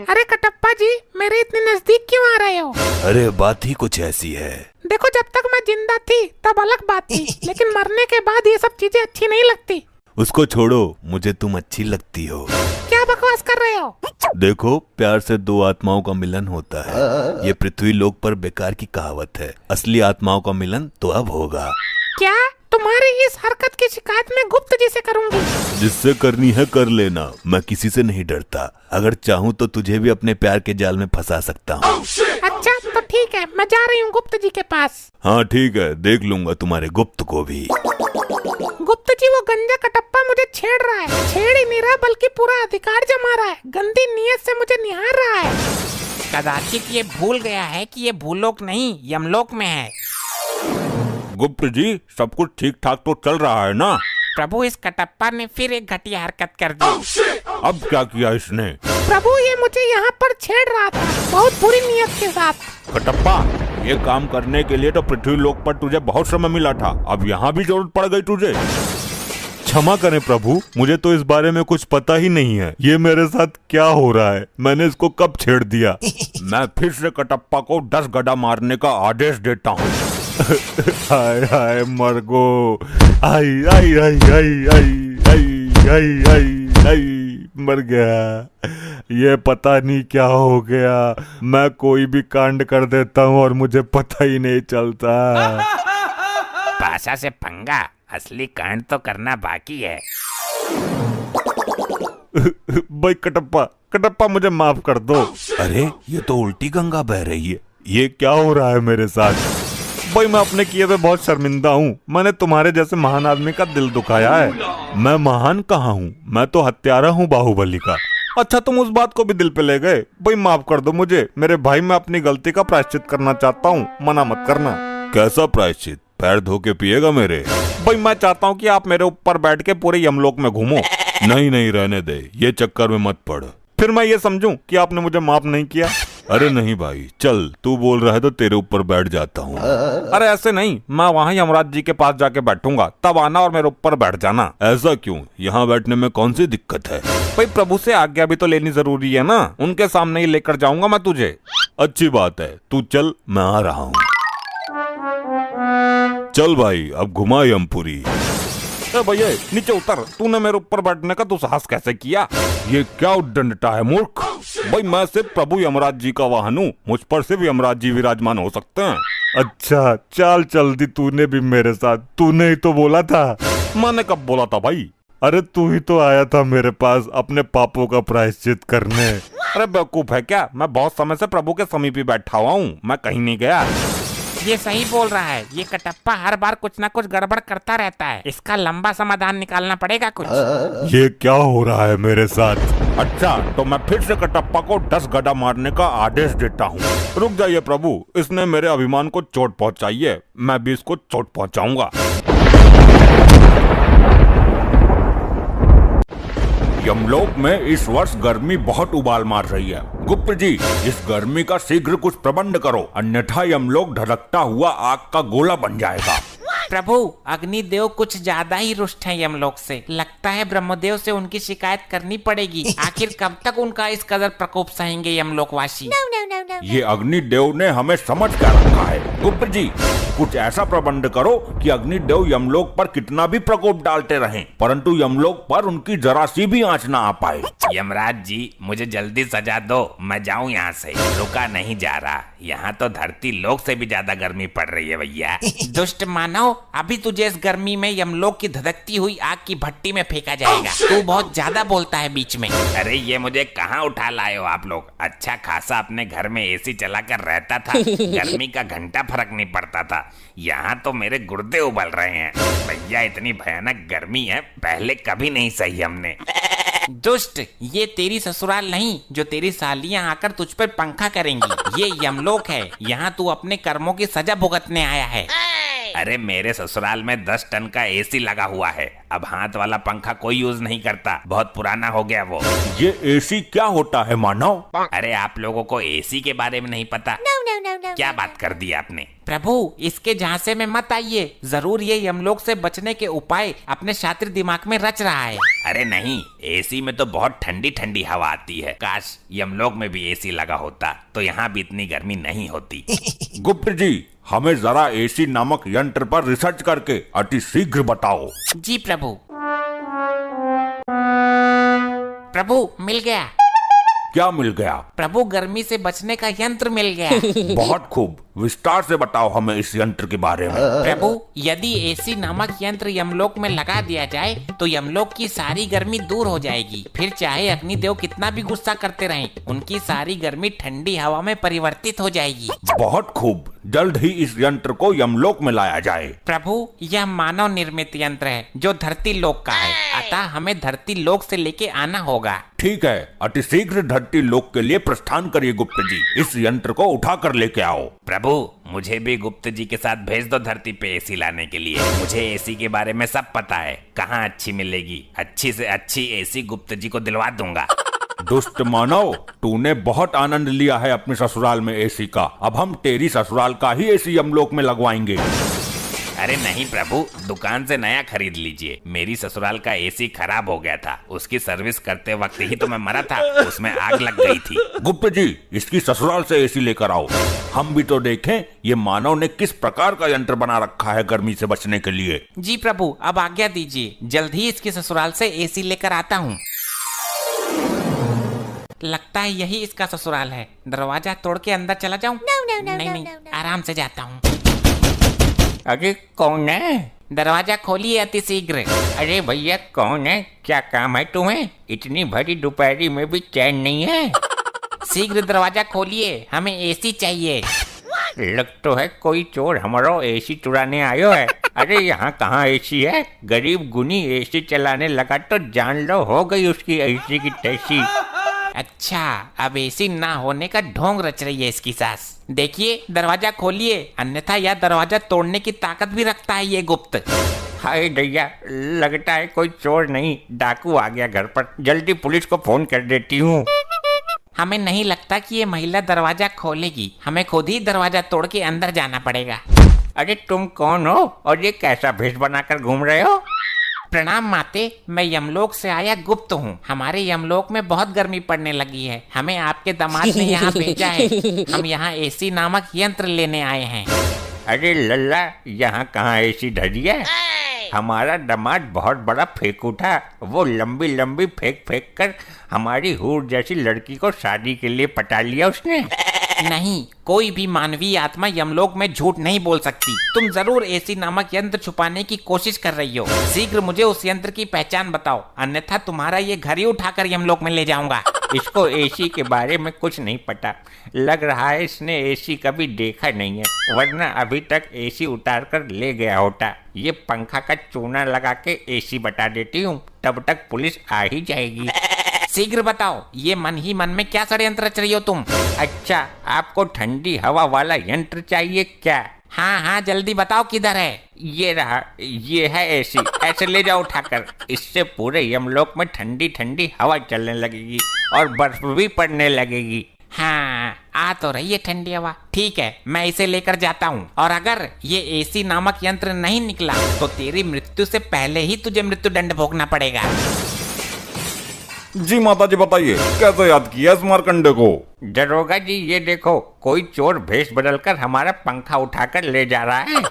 अरे कटप्पा जी, मेरे इतने नजदीक क्यों आ रहे हो? अरे बात ही कुछ ऐसी है। देखो, जब तक मैं जिंदा थी तब अलग बात थी, लेकिन मरने के बाद ये सब चीजें अच्छी नहीं लगती। उसको छोड़ो, मुझे तुम अच्छी लगती हो। क्या बकवास कर रहे हो? देखो, प्यार से दो आत्माओं का मिलन होता है, ये पृथ्वी लोक पर बेकार की कहावत है। असली आत्माओं का मिलन तो अब होगा। क्या? तुम्हारी इस हरकत की शिकायत मैं गुप्त जी से करूंगी। जिससे करनी है कर लेना, मैं किसी से नहीं डरता। अगर चाहूँ तो तुझे भी अपने प्यार के जाल में फंसा सकता हूँ। अच्छा तो ठीक है, मैं जा रही हूँ गुप्त जी के पास। हाँ ठीक है, देख लूंगा तुम्हारे गुप्त को भी। गुप्त जी, वो गंजा कटप्पा मुझे छेड़ रहा है। छेड़ ही नहीं रहा बल्कि पूरा अधिकार जमा रहा है, गंदी नीयत से मुझे निहार रहा है। कदाचित ये भूल गया है कि ये भूलोक नहीं यमलोक में है। गुप्त जी, सब कुछ ठीक ठाक तो चल रहा है ना? प्रभु, इस कटप्पा ने फिर एक घटिया हरकत कर दी। अब क्या किया इसने? प्रभु, ये मुझे यहाँ पर छेड़ रहा था, बहुत बुरी नीयत के साथ। कटप्पा, ये काम करने के लिए तो पृथ्वी लोक पर तुझे बहुत समय मिला था, अब यहाँ भी जरूरत पड़ गई तुझे। क्षमा करें प्रभु, मुझे तो इस बारे में कुछ पता ही नहीं है। ये मेरे साथ क्या हो रहा है? मैंने इसको कब छेड़ दिया? मैं फिर से कटप्पा को 10 गदा मारने का आदेश देता हूँ। हाय हाय मरगो, आई आई आई आई आई आई आई आई आई, मर गया। ये पता नहीं क्या हो गया, मैं कोई भी कांड कर देता हूँ और मुझे पता ही नहीं चलता। पाशा से पंगा, असली कांड तो करना बाकी है। भाई कटप्पा, कटप्पा मुझे माफ कर दो। अरे ये तो उल्टी गंगा बह रही है, ये क्या हो रहा है मेरे साथ? भाई मैं अपने किए पे बहुत शर्मिंदा हूँ, मैंने तुम्हारे जैसे महान आदमी का दिल दुखाया है। मैं महान कहाँ हूँ, मैं तो हत्यारा हूँ बाहुबली का। अच्छा तुम उस बात को भी दिल पे ले गए। भाई माफ कर दो मुझे मेरे भाई, मैं अपनी गलती का प्रायश्चित करना चाहता हूँ, मना मत करना। कैसा प्रायश्चित? पैर धो के पिएगा मेरे? भाई मैं चाहता हूँ कि आप मेरे ऊपर बैठ के पूरे यमलोक में घूमो। नहीं नहीं रहने दे, ये चक्कर में मत पड़, फिर मैं ये समझूं कि आपने मुझे माफ नहीं किया। अरे नहीं भाई चल, तू बोल रहा है तो तेरे ऊपर बैठ जाता हूँ। अरे ऐसे नहीं, मैं वहाँ यमराज जी के पास जाके बैठूंगा, तब आना और मेरे ऊपर बैठ जाना। ऐसा क्यों? यहाँ बैठने में कौन सी दिक्कत है? भाई प्रभु से आज्ञा भी तो लेनी जरूरी है ना, उनके सामने ही लेकर जाऊंगा मैं तुझे। अच्छी बात है, तू चल, मैं आ रहा हूँ। चल भाई अब घुमा यमपुरी। भैया नीचे उतर, तूने मेरे ऊपर बैठने का दुस्साहस कैसे किया? ये क्या उद्दंडता है मूर्ख? भाई मैं सिर्फ प्रभु यमराज जी का वाहन हूँ, मुझ पर सिर्फ यमराज जी विराजमान हो सकते हैं। अच्छा चाल चल दी तूने भी मेरे साथ, तूने ही तो बोला था। मैंने कब बोला था भाई? अरे तू ही तो आया था मेरे पास अपने पापों का प्रायश्चित करने। अरे बेवकूफ है क्या? मैं बहुत समय से प्रभु के समीप ही बैठा हुआ हूँ, मैं कहीं नहीं गया। ये सही बोल रहा है, ये कटप्पा हर बार कुछ ना कुछ गड़बड़ करता रहता है, इसका लंबा समाधान निकालना पड़ेगा कुछ। ये क्या हो रहा है मेरे साथ? अच्छा तो मैं फिर से कटप्पा को 10 गड्ढा मारने का आदेश देता हूँ। रुक जाइए प्रभु, इसने मेरे अभिमान को चोट पहुँचाई है, मैं भी इसको चोट पहुँचाऊंगा। यमलोक में इस वर्ष गर्मी बहुत उबाल मार रही है। गुप्त जी इस गर्मी का शीघ्र कुछ प्रबंध करो, अन्यथा यमलोक धड़कता हुआ आग का गोला बन जाएगा। प्रभु अग्निदेव कुछ ज्यादा ही रुष्ट हैं यमलोक से, लगता है ब्रह्मदेव से उनकी शिकायत करनी पड़ेगी। आखिर कब तक उनका इस कदर प्रकोप सहेंगे यमलोकवासी? ये अग्निदेव ने हमें समझ कर रखा है। गुप्त जी कुछ ऐसा प्रबंध करो कि अग्निदेव यमलोक पर कितना भी प्रकोप डालते रहें, परंतु यमलोक पर उनकी जरा सी भी आंच ना आ पाए। यमराज जी मुझे जल्दी सजा दो, मैं जाऊं यहाँ से, रुका नहीं जा रहा। यहाँ तो धरती लोक से भी ज्यादा गर्मी पड़ रही है भैया। दुष्ट मानव, अभी तुझे इस गर्मी में यमलोक की धधकती हुई आग की भट्टी में फेंका जाएगा। तू बहुत ज्यादा बोलता है बीच में। अरे ये मुझे कहाँ उठा लाए हो आप लोग? अच्छा खासा अपने घर में एसी चलाकर रहता था, गर्मी का घंटा फर्क नहीं पड़ता था। यहाँ तो मेरे गुर्दे उबल रहे हैं भैया, इतनी भयानक गर्मी है, पहले कभी नहीं सही हमने। दुष्ट, ये तेरी ससुराल नहीं जो तेरी सालियां आकर तुझ पर पंखा करेंगी। ये यमलोक है, यहाँ तू अपने कर्मों की सजा भुगतने आया है। अरे मेरे ससुराल में 10 टन का एसी लगा हुआ है, अब हाथ वाला पंखा कोई यूज नहीं करता, बहुत पुराना हो गया वो। ये एसी क्या होता है मानव? अरे आप लोगों को एसी के बारे में नहीं पता? क्या बात कर दी आपने? प्रभु इसके झांसे में मत आइए, जरूर ये यमलोक से बचने के उपाय अपने शातिर दिमाग में रच रहा है। अरे नहीं, एसी में तो बहुत ठंडी ठंडी हवा आती है, काश यमलोक में भी एसी लगा होता तो यहाँ भी इतनी गर्मी नहीं होती। गुप्त जी हमें जरा एसी नामक यंत्र पर रिसर्च करके अति शीघ्र बताओ। जी प्रभु। प्रभु मिल गया। क्या मिल गया? प्रभु गर्मी से बचने का यंत्र मिल गया। बहुत खूब, विस्तार से बताओ हमें इस यंत्र के बारे में। प्रभु यदि एसी नामक यंत्र यमलोक में लगा दिया जाए तो यमलोक की सारी गर्मी दूर हो जाएगी। फिर चाहे अग्निदेव कितना भी गुस्सा करते रहें, उनकी सारी गर्मी ठंडी हवा में परिवर्तित हो जाएगी। बहुत खूब, जल्द ही इस यंत्र को यमलोक में लाया जाए। प्रभु यह मानव निर्मित यंत्र है जो धरती लोक का है, अतः हमें धरती लोक से लेके आना होगा। ठीक है, अति शीघ्र धरती लोक के लिए प्रस्थान करिए गुप्त जी, इस यंत्र को उठा कर लेके आओ। प्रभु मुझे भी गुप्त जी के साथ भेज दो धरती पे एसी लाने के लिए, मुझे एसी के बारे में सब पता है, कहाँ अच्छी मिलेगी, अच्छी से अच्छी एसी गुप्त जी को दिलवा दूंगा। दुष्ट मानव, तूने बहुत आनंद लिया है अपने ससुराल में एसी का, अब हम तेरी ससुराल का ही एसी यमलोक में लगवाएंगे। अरे नहीं प्रभु, दुकान से नया खरीद लीजिए, मेरी ससुराल का एसी खराब हो गया था, उसकी सर्विस करते वक्त ही तो मैं मरा था, उसमें आग लग गई थी। गुप्त जी इसकी ससुराल से एसी लेकर आओ, हम भी तो देखें ये मानव ने किस प्रकार का यंत्र बना रखा है गर्मी से बचने के लिए। जी प्रभु अब आज्ञा दीजिए, जल्द ही इसकी ससुराल से एसी लेकर आता हूँ। लगता है यही इसका ससुराल है, दरवाजा तोड़ के अंदर चला जाऊं? नहीं, आराम से जाता हूँ। अरे कौन है? दरवाजा खोलिए अति शीघ्र। अरे भैया कौन है, क्या काम है तुम्हें? इतनी भरी दोपहरी में भी चैन नहीं है? शीघ्र दरवाजा खोलिए, हमें एसी चाहिए। लग तो है कोई चोर हमारा एसी चुराने आयो है। अरे यहाँ कहाँ एसी है, गरीब गुनी एसी चलाने लगा तो जान लो हो गई उसकी एसी की तैसी। अच्छा, अब एसी ना होने का ढोंग रच रही है इसकी सास। देखिए दरवाजा खोलिए, अन्यथा यह दरवाजा तोड़ने की ताकत भी रखता है ये गुप्त। हाय दैया, लगता है कोई चोर नहीं डाकू आ गया घर पर। जल्दी पुलिस को फोन कर देती हूँ। हमें नहीं लगता कि ये महिला दरवाजा खोलेगी, हमें खुद ही दरवाजा तोड़ के अंदर जाना पड़ेगा। अरे तुम कौन हो और ये कैसा भेष बनाकर घूम रहे हो? प्रणाम माते, मैं यमलोक से आया गुप्त हूँ। हमारे यमलोक में बहुत गर्मी पड़ने लगी है, हमें आपके दामाद ने यहाँ भेजा है। हम यहाँ एसी नामक यंत्र लेने आए हैं। अरे लल्ला, यहाँ कहाँ एसी धरी है? हमारा दामाद बहुत बड़ा फेंकू था। वो लंबी लंबी फेंक फेंक कर हमारी हूर जैसी लड़की को शादी के लिए पटा लिया उसने। नहीं, कोई भी मानवीय आत्मा यमलोक में झूठ नहीं बोल सकती। तुम जरूर एसी नामक यंत्र छुपाने की कोशिश कर रही हो। शीघ्र मुझे उस यंत्र की पहचान बताओ, अन्यथा तुम्हारा ये घर ही उठाकर यमलोक में ले जाऊंगा। इसको एसी के बारे में कुछ नहीं पता। लग रहा है इसने एसी कभी देखा नहीं है, वरना अभी तक एसी उतार कर ले गया होता। ये पंखा का चूना लगा के एसी बता देती हूँ, तब तक पुलिस आ ही जाएगी। शीघ्र बताओ, ये मन ही मन में क्या षड्यंत्र रच रही हो तुम? अच्छा, आपको ठंडी हवा वाला यंत्र चाहिए क्या? हाँ हाँ, जल्दी बताओ किधर है। ये रहा, ये है एसी। ऐसे ले जाओ उठाकर। इससे पूरे यमलोक में ठंडी ठंडी हवा चलने लगेगी और बर्फ भी पड़ने लगेगी। हाँ, आ तो रही है ठंडी हवा। ठीक है, मैं इसे लेकर जाता हूँ, और अगर ये एसी नामक यंत्र नहीं निकला तो तेरी मृत्यु से पहले ही तुझे मृत्यु दंड भोगना पड़ेगा। जी माता जी, बताइए कैसे याद किया इस मारकंडे को? दरोगा जी, ये देखो, कोई चोर भेष बदलकर हमारा पंखा उठाकर ले जा रहा है।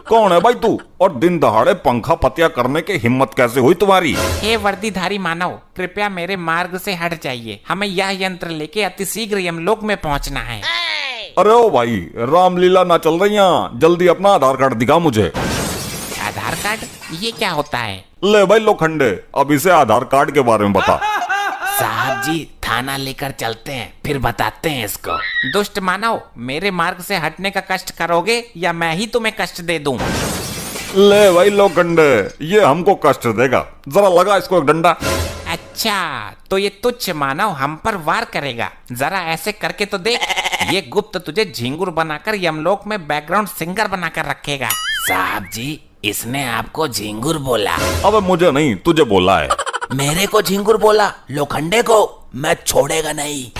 कौन है भाई तू, और दिन दहाड़े पंखा पतिया करने की हिम्मत कैसे हुई तुम्हारी? हे वर्दीधारी मानव, कृपया मेरे मार्ग से हट जाइए। हमें यह यंत्र लेके अतिशीघ्र यमलोक में पहुंचना है। अरे ओ भाई, रामलीला ना चल रही यहाँ, जल्दी अपना आधार कार्ड दिखा मुझे। आधार कार्ड? ये क्या होता है? ले भाई लोखंडे, अब इसे आधार कार्ड के बारे में बता। साहब जी, थाना लेकर चलते हैं, फिर बताते हैं इसको। दुष्ट मानव, मेरे मार्ग से हटने का कष्ट करोगे या मैं ही तुम्हें कष्ट दे दूं? ले भाई लोखंडे, ये हमको कष्ट देगा, जरा लगा इसको एक डंडा। अच्छा, तो ये तुच्छ मानव हम पर वार करेगा। जरा ऐसे करके तो देख। ये गुप्त तुझे झिंगुर बनाकर यमलोक में बैकग्राउंड सिंगर बनाकर रखेगा। साहब जी, इसने आपको झिंगुर बोला। अबे मुझे नहीं, तुझे बोला है। मेरे को झिंगुर बोला? लोखंडे को मैं छोड़ेगा नहीं।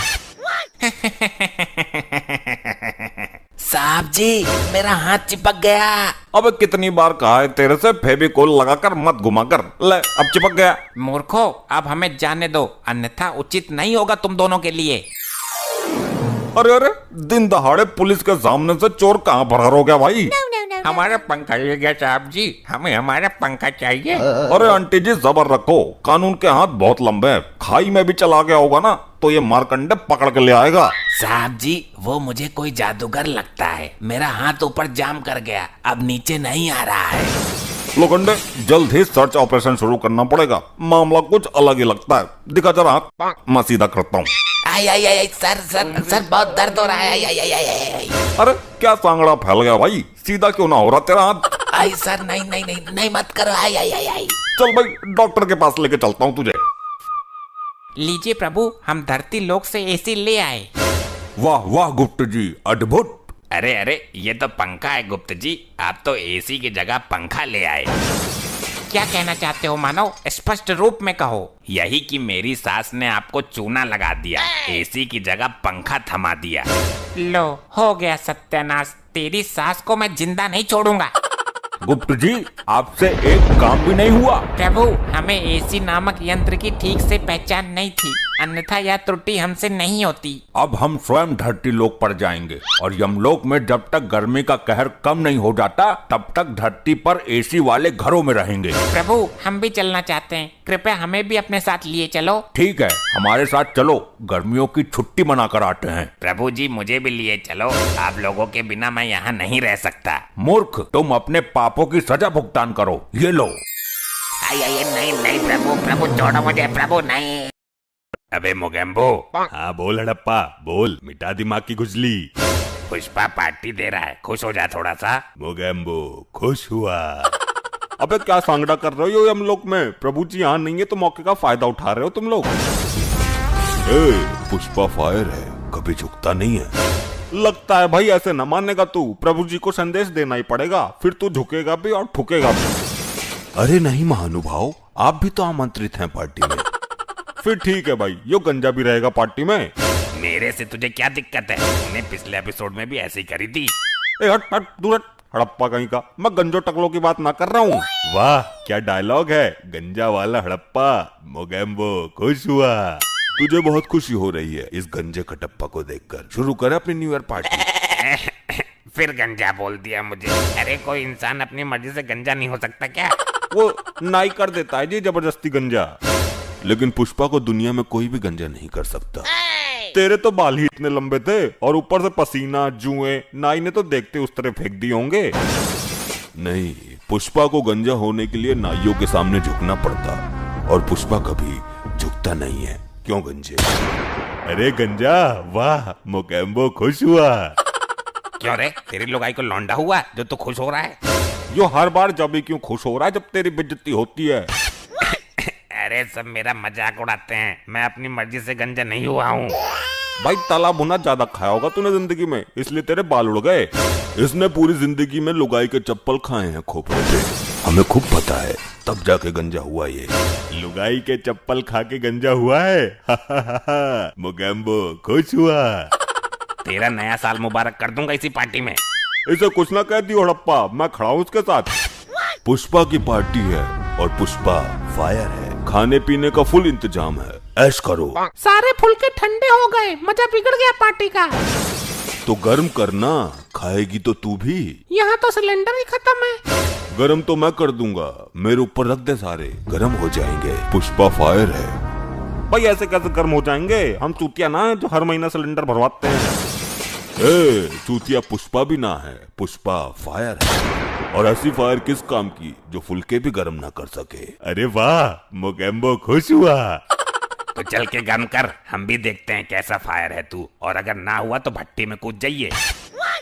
साहब जी, मेरा हाथ चिपक गया। अबे कितनी बार कहा है तेरे से, फेविकोल लगाकर मत घुमा कर। ले, अब चिपक गया। मूर्खो, अब हमें जाने दो, अन्यथा उचित नहीं होगा तुम दोनों के लिए। अरे अरे, दिन दहाड़े पुलिस के सामने से चोर कहाँ फरार हो गया भाई? हमारा पंखा ले गया साहब जी, हमें हमारा पंखा चाहिए। अरे आंटी जी, जबर रखो, कानून के हाथ बहुत लंबे हैं। खाई में भी चला गया होगा ना, तो ये मारकंडे पकड़ के ले आएगा। साहब जी, वो मुझे कोई जादूगर लगता है। मेरा हाथ ऊपर जाम कर गया, अब नीचे नहीं आ रहा है। लोखंडे, जल्द ही सर्च ऑपरेशन शुरू करना पड़ेगा, मामला कुछ अलग ही लगता है। दिखा जरा हाथ, मैं सीधा करता हूँ। आई आई आई, सर सर सर, बहुत दर्द हो रहा है। आई आई आई आई आई। अरे क्या सांगड़ा फैल गया भाई, सीधा क्यों ना हो रहा तेरा हाथ? आई सर, नहीं नहीं नहीं नहीं, मत करो। आई आई आई आई। चल भाई, डॉक्टर के पास लेके चलता हूँ तुझे। लीजिए प्रभु, हम धरती लोक से एसी ले आए। वाह वाह गुप्त जी, अद्भुत। अरे अरे, ये तो पंखा है गुप्त जी, आप तो एसी की जगह पंखा ले आए। क्या कहना चाहते हो मानव? स्पष्ट रूप में कहो। यही कि मेरी सास ने आपको चूना लगा दिया, एसी की जगह पंखा थमा दिया। लो, हो गया सत्यानाश। तेरी सास को मैं जिंदा नहीं छोड़ूंगा। गुप्त जी, आपसे एक काम भी नहीं हुआ। प्रभु, हमें एसी नामक यंत्र की ठीक से पहचान नहीं थी, अन्यथा यह त्रुटि हमसे नहीं होती। अब हम स्वयं धरती लोक पर जाएंगे, और यमलोक में जब तक गर्मी का कहर कम नहीं हो जाता, तब तक धरती पर एसी वाले घरों में रहेंगे। प्रभु, हम भी चलना चाहते हैं, कृपया हमें भी अपने साथ लिए चलो। ठीक है, हमारे साथ चलो, गर्मियों की छुट्टी मनाकर आते हैं। प्रभु जी, मुझे भी लिए चलो, आप लोगों के बिना मैं यहाँ नहीं रह सकता। मूर्ख, तुम अपने पापों की सजा भुगतान करो, ये लो। आई आई, नहीं नहीं प्रभु, प्रभु छोड़ो मुझे, प्रभु नहीं। अबे मोगेम्बो। हाँ बोल हड़प्पा, बोल, मिटा दिमाग की खुजली। पुष्पा पार्टी दे रहा है, खुश हो जा थोड़ा सा। मोगेम्बो खुश हुआ। अबे क्या सांगड़ा कर रहे हो यमलोक में? प्रभु जी यहाँ नहीं है तो मौके का फायदा उठा रहे हो तुम लोग। पुष्पा फायर है, कभी झुकता नहीं है। लगता है भाई ऐसे न मानेगा तू, प्रभु जी को संदेश देना ही पड़ेगा, फिर तू झुकेगा भी और ठुकेगा भी। अरे नहीं महानुभाव, आप भी तो आमंत्रित हैं पार्टी में। फिर ठीक है भाई, यो गंजा भी रहेगा पार्टी में। मेरे से तुझे क्या दिक्कत है? तूने पिछले एपिसोड में भी ऐसे ही करी थी। हट हट दूर हट, हड़प्पा कहीं का। मैं गंजो टकलों की बात ना कर रहा हूँ। वाह क्या डायलॉग है, गंजा वाला हड़प्पा, मोगेम्बो खुश हुआ। तुझे बहुत खुशी हो रही है इस गंजे कटप्पा को देखकर। शुरू कर अपनी न्यू ईयर पार्टी। फिर गंजा बोल दिया मुझे। अरे कोई इंसान अपनी मर्जी से गंजा नहीं हो सकता क्या? वो नाई कर देता है जी जबरदस्ती गंजा। लेकिन पुष्पा को दुनिया में कोई भी गंजा नहीं कर सकता। तेरे तो बाल ही इतने लंबे थे और ऊपर से पसीना जुए, नाई ने तो देखते उस तरह फेंक दिए होंगे। नहीं, पुष्पा को गंजा होने के लिए नाइयों के सामने झुकना पड़ता, और पुष्पा कभी झुकता नहीं है। क्यों गंजे? अरे गंजा वाह, मोगेम्बो खुश हुआ। क्यों रे, तेरी लुगाई को लौंडा हुआ जो तू खुश हो रहा है? यो हर बार जब भी क्यों खुश हो रहा है जब तेरी बेइज्जती होती है। अरे सब मेरा मजाक उड़ाते हैं, मैं अपनी मर्जी से गंजा नहीं हुआ हूँ। भाई तला भुना ज्यादा खाया होगा तूने जिंदगी में, इसलिए तेरे बाल उड़ गए। इसने पूरी जिंदगी में लुगाई के चप्पल खाए हैं खोपड़े पे, हमें खूब पता है, तब जाके गंजा हुआ ये। लुगाई के चप्पल खा के गंजा हुआ है। मोगेम्बो खुश हुआ। तेरा नया साल मुबारक कर दूंगा इसी पार्टी में। इसे कुछ ना कह दियो हड़प्पा, मैं खड़ा हूँ उसके साथ। पुष्पा की पार्टी है और पुष्पा फायर है, खाने पीने का फुल इंतजाम है, ऐश करो। सारे फुलके ठंडे हो गए, मजा बिगड़ गया पार्टी का। तो गर्म करना, खाएगी तो तू भी। यहाँ तो सिलेंडर ही खत्म है। गरम तो मैं कर दूंगा, मेरे ऊपर रख दे, सारे गरम हो जाएंगे। पुष्पा फायर है। भाई ऐसे कैसे गर्म हो जाएंगे, हम चूतिया ना है जो हर महीना सिलेंडर भरवाते हैं। चूतिया पुष्पा भी ना है, पुष्पा फायर है। और ऐसी फायर किस काम की जो फुलके भी गर्म ना कर सके। अरे वाह, मोगेम्बो खुश हुआ। तो चल के गर्म कर, हम भी देखते हैं कैसा फायर है तू। और अगर ना हुआ तो भट्टी में कूद जाइए।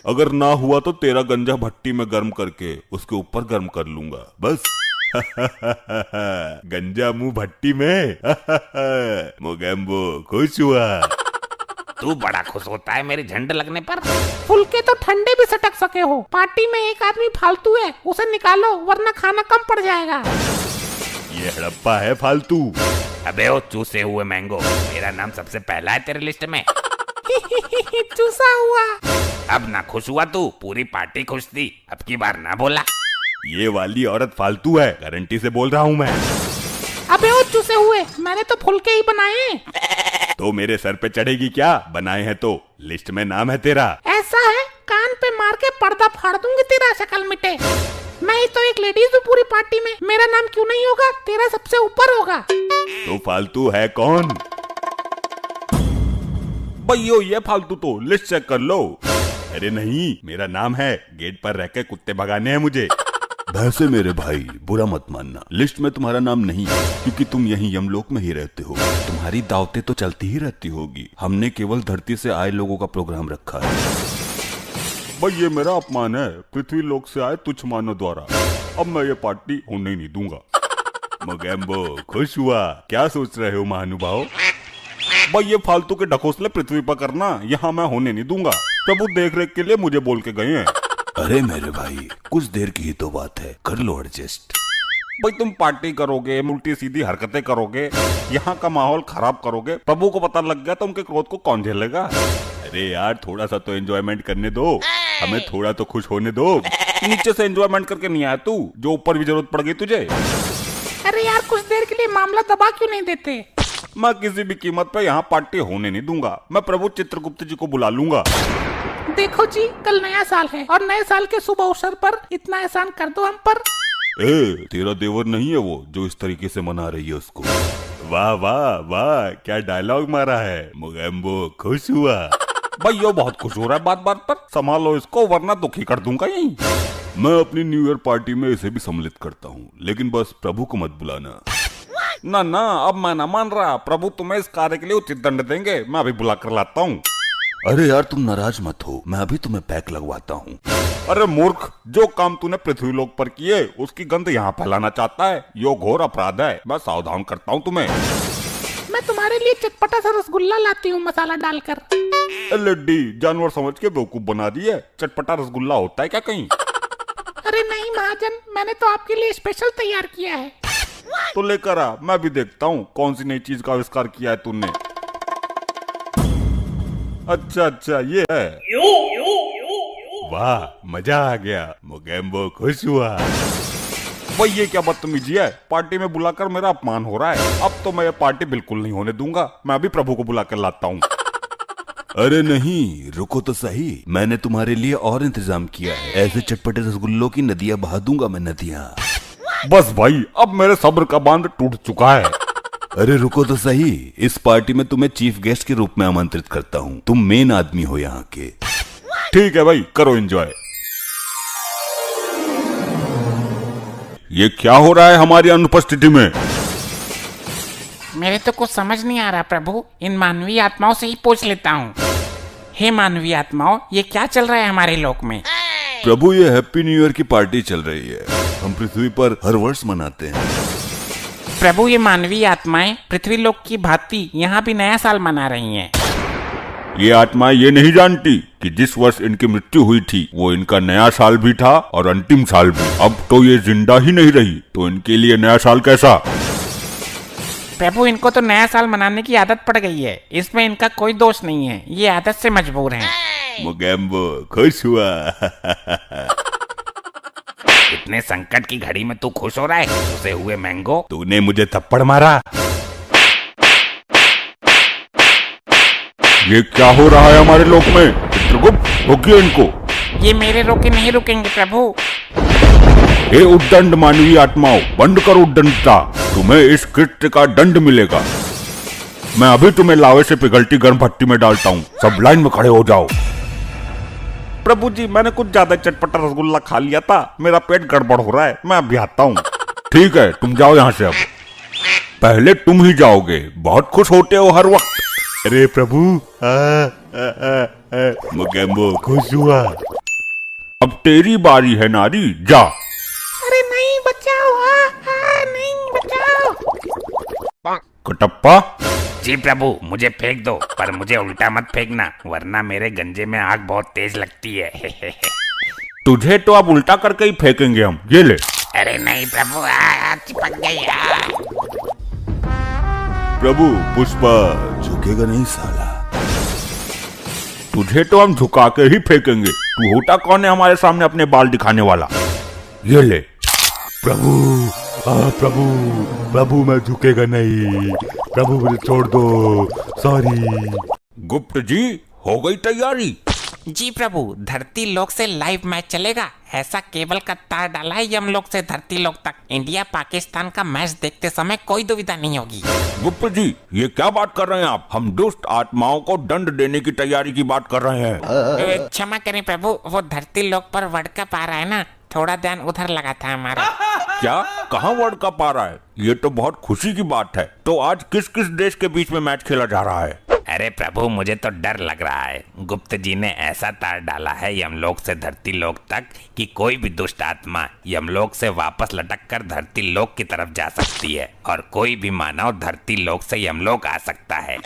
अगर ना हुआ तो तेरा गंजा भट्टी में गर्म करके उसके ऊपर गर्म कर लूंगा, बस। गंजा मुंह भट्टी में। मोगेम्बो खुश हुआ। तू बड़ा खुश होता है मेरे झंडे लगने पर। फुलके तो ठंडे भी सटक सके हो। पार्टी में एक आदमी फालतू है, उसे निकालो वरना खाना कम पड़ जाएगा। ये हड़प्पा है फालतू। अबे ओ चूसे हुए मैंगो, मेरा नाम सबसे पहला है तेरे लिस्ट में। चूसा हुआ। अब ना खुश हुआ तू, पूरी पार्टी खुश थी, अब की बार ना बोला। ये वाली औरत फालतू है, गारंटी से बोल रहा हूँ मैं। अबे ओ चूसे हुए, मैंने तो फुलके ही बनाए। तो मेरे सर पे चढ़ेगी क्या? बनाए हैं तो लिस्ट में नाम है तेरा। ऐसा है, कान पे मार के पर्दा फाड़ दूंगी तेरा, शक्ल मिटे। मैं ही तो एक लेडीज हूँ पूरी पार्टी में, मेरा नाम क्यों नहीं होगा? तेरा सबसे ऊपर होगा। तो फालतू है कौन? भैयो ये फालतू तो लिस्ट चेक कर लो। अरे नहीं, मेरा नाम है, गेट पर रह के कुत्ते भगाने हैं मुझे। वैसे मेरे भाई बुरा मत मानना, लिस्ट में तुम्हारा नाम नहीं है, क्योंकि तुम यहीं यमलोक में ही रहते हो। तुम्हारी दावतें तो चलती ही रहती होगी, हमने केवल धरती से आए लोगों का प्रोग्राम रखा है। भाई ये मेरा अपमान है, पृथ्वी लोक से आए तुच्छ मानव द्वारा। अब मैं ये पार्टी होने ही नहीं दूंगा। मोगेम्बो खुश हुआ। क्या सोच रहे हो महानुभाव? भाई ये फालतू के ढकोसले पृथ्वी पर करना यहाँ मैं होने नहीं दूंगा। प्रभु देख रेख के लिए मुझे बोल के गए हैं। अरे मेरे भाई, कुछ देर की ही तो बात है, कर लो एडजस्ट। भाई तुम पार्टी करोगे, उल्टी सीधी हरकतें करोगे, यहाँ का माहौल खराब करोगे, प्रभु को पता लग गया तो उनके क्रोध को कौन झेलेगा? अरे यार थोड़ा सा तो एंजॉयमेंट करने दो, हमें थोड़ा तो खुश होने दो। नीचे से एंजॉयमेंट करके नहीं आया तू, जो ऊपर भी जरूरत पड़ गई तुझे। अरे यार कुछ देर के लिए मामला दबा क्यों नहीं देते? मैं किसी भी कीमत पे यहाँ पार्टी होने नहीं दूंगा। मैं प्रभु चित्रगुप्त जी को बुला लूंगा। देखो जी, कल नया साल है और नए साल के शुभ अवसर पर इतना एहसान कर दो हम पर। तेरा देवर नहीं है वो जो इस तरीके से मना रही है उसको। वाह वाह वाह, क्या डायलॉग मारा है। मोगेम्बो खुश हुआ। भाई यो बहुत खुश हो रहा है बात बात पर, संभालो इसको वरना दुखी कर दूंगा यहीं। मैं अपनी न्यू ईयर पार्टी में इसे भी सम्मिलित करता हूँ, लेकिन बस प्रभु को मत बुलाना। ना ना, अब मैं ना मान रहा। प्रभु तुम्हें इस कार्य के लिए उचित दंड देंगे, मैं अभी बुला कर लाता हूँ। अरे यार तुम नाराज मत हो, मैं अभी तुम्हें पैक लगवाता हूँ। अरे मूर्ख, जो काम तूने पृथ्वी लोक पर किए उसकी गंध यहाँ फैलाना चाहता है, यो घोर अपराध है। मैं सावधान करता हूँ तुम्हें। मैं तुम्हारी तुम्हारे लिए चटपटा सा रसगुल्ला लाती हूँ मसाला डालकर। लड्डी जानवर समझ के बेवकूफ बना दिया। चटपटा रसगुल्ला होता है क्या कहीं? अरे नहीं महाजन, मैंने तो आपके लिए स्पेशल तैयार किया है। तो लेकर आ, मैं भी देखता हूँ कौन सी नई चीज का आविष्कार किया है तूने। अच्छा ये है। वाह मजा आ गया, मोगेम्बो खुश हुआ। भाई ये क्या बदतमीजी है, पार्टी में बुलाकर मेरा अपमान हो रहा है। अब तो मैं ये पार्टी बिल्कुल नहीं होने दूंगा, मैं अभी प्रभु को बुलाकर लाता हूँ। अरे नहीं, रुको तो सही, मैंने तुम्हारे लिए और इंतजाम किया है। ऐसे चटपटे रसगुल्लों की नदियां बहा दूंगा मैं, नदियां। बस भाई अब मेरे सब्र का बांध टूट चुका है। अरे रुको तो सही, इस पार्टी में तुम्हें चीफ गेस्ट के रूप में आमंत्रित करता हूँ। तुम मेन आदमी हो यहाँ के। ठीक है भाई, करो एंजॉय। ये क्या हो रहा है हमारी अनुपस्थिति में? मेरे तो कुछ समझ नहीं आ रहा प्रभु, इन मानवीय आत्माओं से ही पूछ लेता हूँ। हे मानवीय आत्माओं, ये क्या चल रहा है हमारे लोक में? प्रभु ये हैप्पी न्यू ईयर की पार्टी चल रही है, हम पृथ्वी पर हर वर्ष मनाते हैं। प्रभु ये मानवीय आत्माएं पृथ्वी लोक की भांति यहाँ भी नया साल मना रही हैं। ये आत्माएं ये नहीं जानती कि जिस वर्ष इनकी मृत्यु हुई थी वो इनका नया साल भी था और अंतिम साल भी। अब तो ये जिंदा ही नहीं रही तो इनके लिए नया साल कैसा? प्रभु इनको तो नया साल मनाने की आदत पड़ गई है, इसमें इनका कोई दोष नहीं है, ये आदत से मजबूर हैं। मोगेम्बो खुश हुआ। इतने संकट की घड़ी में तू खुश हो रहा है? उसे हुए मैंगो। तूने मुझे थप्पड़ मारा। ये क्या हो रहा है हमारे लोक में? चित्रगुप्त रोकिए इनको। ये मेरे रोके नहीं रुकेंगे प्रभु। हे उद्दंड मानवीय आत्माओं, बंद करो उद्दंडता, तुम्हें इस कृत्य का दंड मिलेगा। मैं अभी तुम्हें लावे से पिघलती गर्म भट्टी में डालता हूँ, सब लाइन में खड़े हो जाओ। प्रभु जी मैंने कुछ ज्यादा चटपटा रसगुल्ला खा लिया था, मेरा पेट गड़बड़ हो रहा है, मैं अभी आता हूँ। ठीक है तुम जाओ यहाँ से। अब पहले तुम ही जाओगे, बहुत खुश होते हो हर वक्त। अरे प्रभु मोगेम्बो खुश हुआ। अब तेरी बारी है नारी, जा। अरे नहीं बचाओ, नहीं बचाओ। कटप्पा। जी प्रभु, मुझे फेंक दो, पर मुझे उल्टा मत फेंकना, वरना मेरे गंजे में आग बहुत तेज लगती है। तुझे तो अब उल्टा करके ही फेंकेंगे हम, ये ले। अरे नहीं प्रभु, चिपक गई। प्रभु पुष्पा झुकेगा नहीं साला। तुझे तो हम झुका के ही फेंकेंगे। तू होता कौन है हमारे सामने अपने बाल दिखाने वाला? ये ले। प्रभु प्रभु प्रभु मैं झुकेगा नहीं, प्रभु मुझे छोड़ दो, सॉरी। गुप्त जी हो गई तैयारी? जी प्रभु, धरती लोक से लाइव मैच चलेगा। ऐसा केबल का तार डाला है यमलोक से धरती लोक तक। इंडिया पाकिस्तान का मैच देखते समय कोई दुविधा नहीं होगी। गुप्त जी ये क्या बात कर रहे हैं आप? हम दुष्ट आत्माओं को दंड देने की तैयारी की बात कर रहे हैं। क्षमा करें प्रभु, वो धरती लोक पर वर्ल्ड कप आ रहा है ना, थोड़ा ध्यान उधर लगा था हमारा। क्या? कहाँ वर्ल्ड कप आ रहा है? ये तो बहुत खुशी की बात है। तो आज किस किस देश के बीच में मैच खेला जा रहा है? अरे प्रभु मुझे तो डर लग रहा है। गुप्त जी ने ऐसा तार डाला है यमलोक से धरती लोक तक कि कोई भी दुष्ट आत्मा यमलोक से वापस लटक कर धरती लोक की तरफ जा सकती है और कोई भी मानव धरती लोक से यमलोक आ सकता है।